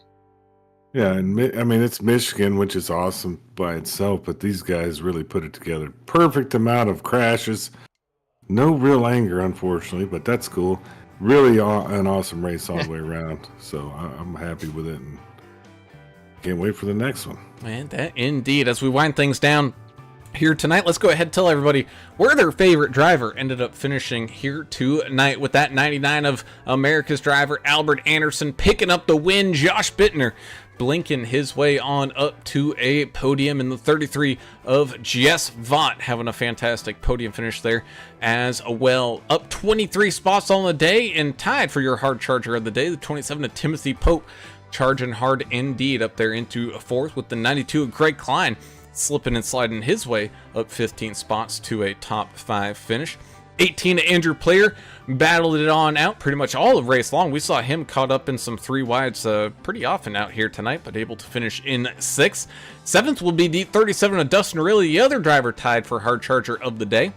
Yeah, and I mean, it's Michigan, which is awesome by itself, but these guys really put it together. Perfect amount of crashes. No real anger, unfortunately, but that's cool. Really an awesome race all the way around. So I'm happy with it and can't wait for the next one. Man, that indeed. As we wind things down here tonight, let's go ahead and tell everybody where their favorite driver ended up finishing here tonight with that 99 of America's driver, Albert Anderson, picking up the win. Josh Bittner blinking his way on up to a podium in the 33 of Jess Vaught, having a fantastic podium finish there as well. Up 23 spots on the day and tied for your hard charger of the day, the 27 of Timothy Pope, charging hard indeed up there into fourth, with the 92 of Greg Klein slipping and sliding his way up 15 spots to a top 5 finish. 18 of Andrew Player battled it on out pretty much all of race long. We saw him caught up in some 3 wides pretty often out here tonight, but able to finish in 6th. 7th will be the 37 of Dustin Riley, the other driver tied for hard charger of the day,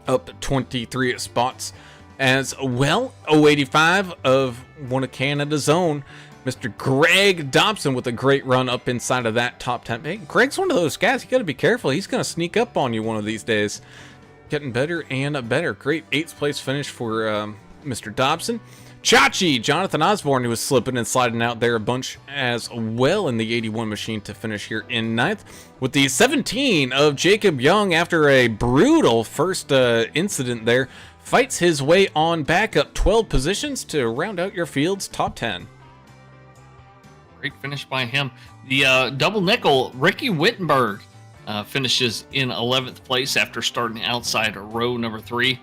up 23 spots as well. 085 of one of Canada's own, Mr. Greg Dobson, with a great run up inside of that top 10. Hey, Greg's one of those guys, you got to be careful. He's going to sneak up on you one of these days. Getting better and better. Great 8th place finish for Mr. Dobson. Chachi, Jonathan Osborne, who was slipping and sliding out there a bunch as well in the 81 machine to finish here in 9th. With the 17 of Jacob Young, after a brutal first incident there, fights his way on back up 12 positions to round out your field's top 10. Great finish by him. The double nickel, Ricky Wittenberg finishes in 11th place after starting outside row number 3.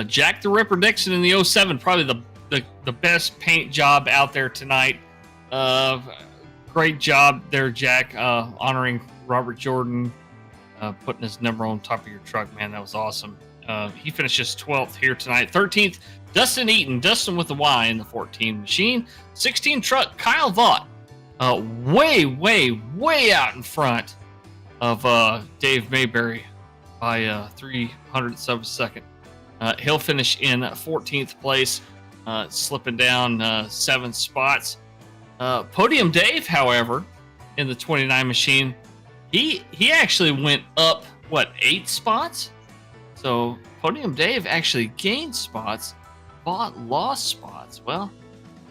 Jack the Ripper Dixon in the 07, probably the best paint job out there tonight. Great job there, Jack, honoring Robert Jordan, putting his number on top of your truck, man. That was awesome. He finishes 12th here tonight. 13th, Dustin Eaton, Dustin with the Y in the 14 machine. 16 truck, Kyle Vaught, way out in front of Dave Mayberry by 300ths of a second. He'll finish in 14th place, slipping down 7 spots. Podium Dave, however, in the 29 machine, he actually went up 8 spots. So Podium Dave actually gained spots. Vaught lost spots. Well,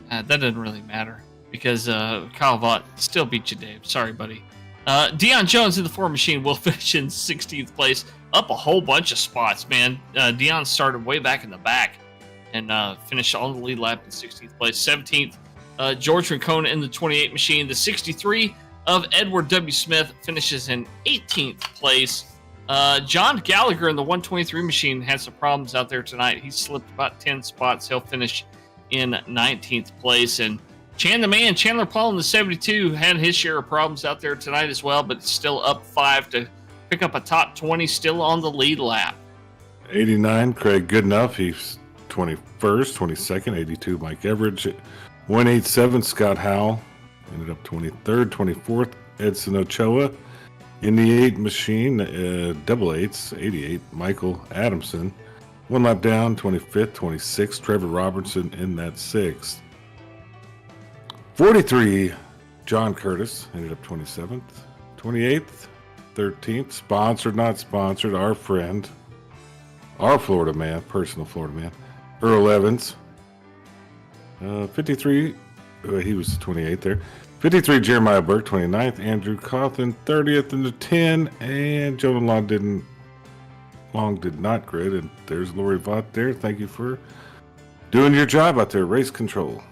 that doesn't really matter because Kyle Vaught still beat you, Dave. Sorry, buddy. Dion Jones in the 4 machine will finish in 16th place, up a whole bunch of spots, man. Dion started way back in the back and finished on the lead lap in 16th place. 17th, George Rincona in the 28 machine. The 63 of Edward W. Smith finishes in 18th place. John Gallagher in the 123 machine had some problems out there tonight. He slipped about 10 spots. He'll finish in 19th place. And Chandler Paul in the 72 had his share of problems out there tonight as well, but still up 5 to pick up a top 20, still on the lead lap. 89, Craig Goodenough. He's 21st, 22nd. 82, Mike Everidge. 187, Scott Howell. Ended up 23rd, 24th, Edson Ochoa. In the 8 machine, double 8s, 88, Michael Adamson. 1 lap down, 25th, 26th, Trevor Robertson in that 6th. 43, John Curtis, ended up 27th. 28th, 13th, sponsored, not sponsored, our friend, our Florida man, personal Florida man, Earl Evans. 53, he was 28th there. 53, Jeremiah Burke, 29th. Andrew Cawthon, 30th in the 10. And Jonah Long did not grid. And there's Lori Vaught there. Thank you for doing your job out there, race control.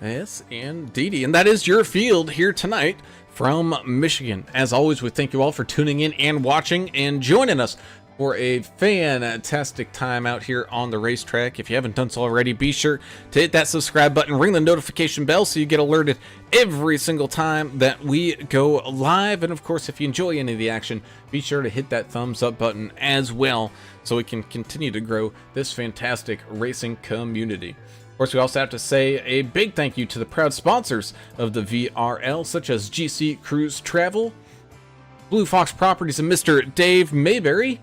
Yes, indeedy. And that is your field here tonight from Michigan. As always, we thank you all for tuning in and watching and joining us for a fantastic time out here on the racetrack. If you haven't done so already, be sure to hit that subscribe button, ring the notification bell so you get alerted every single time that we go live. And of course, if you enjoy any of the action, be sure to hit that thumbs up button as well so we can continue to grow this fantastic racing community. Of course, we also have to say a big thank you to the proud sponsors of the VRL, such as GC Cruise Travel, Blue Fox Properties, and Mr. Dave Mayberry,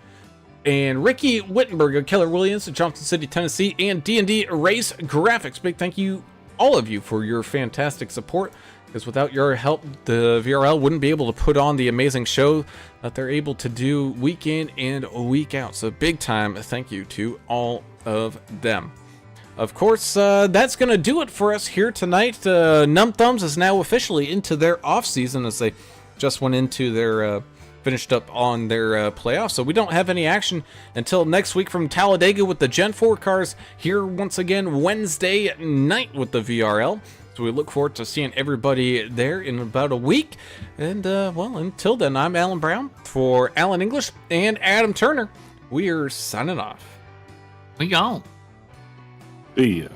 and Ricky Wittenberg of Keller Williams in Johnson City, Tennessee, and D&D Race Graphics. Big thank you, all of you, for your fantastic support, because without your help, the VRL wouldn't be able to put on the amazing show that they're able to do week in and week out. So big time thank you to all of them. Of course, that's going to do it for us here tonight. Numb Thumbs is now officially into their off season as they just went into their finished up on their playoffs. So we don't have any action until next week from Talladega with the Gen 4 cars here once again Wednesday night with the VRL. So we look forward to seeing everybody there in about a week. And well, until then, I'm Alan Brown for Alan English and Adam Turner. We are signing off. We gone. See ya.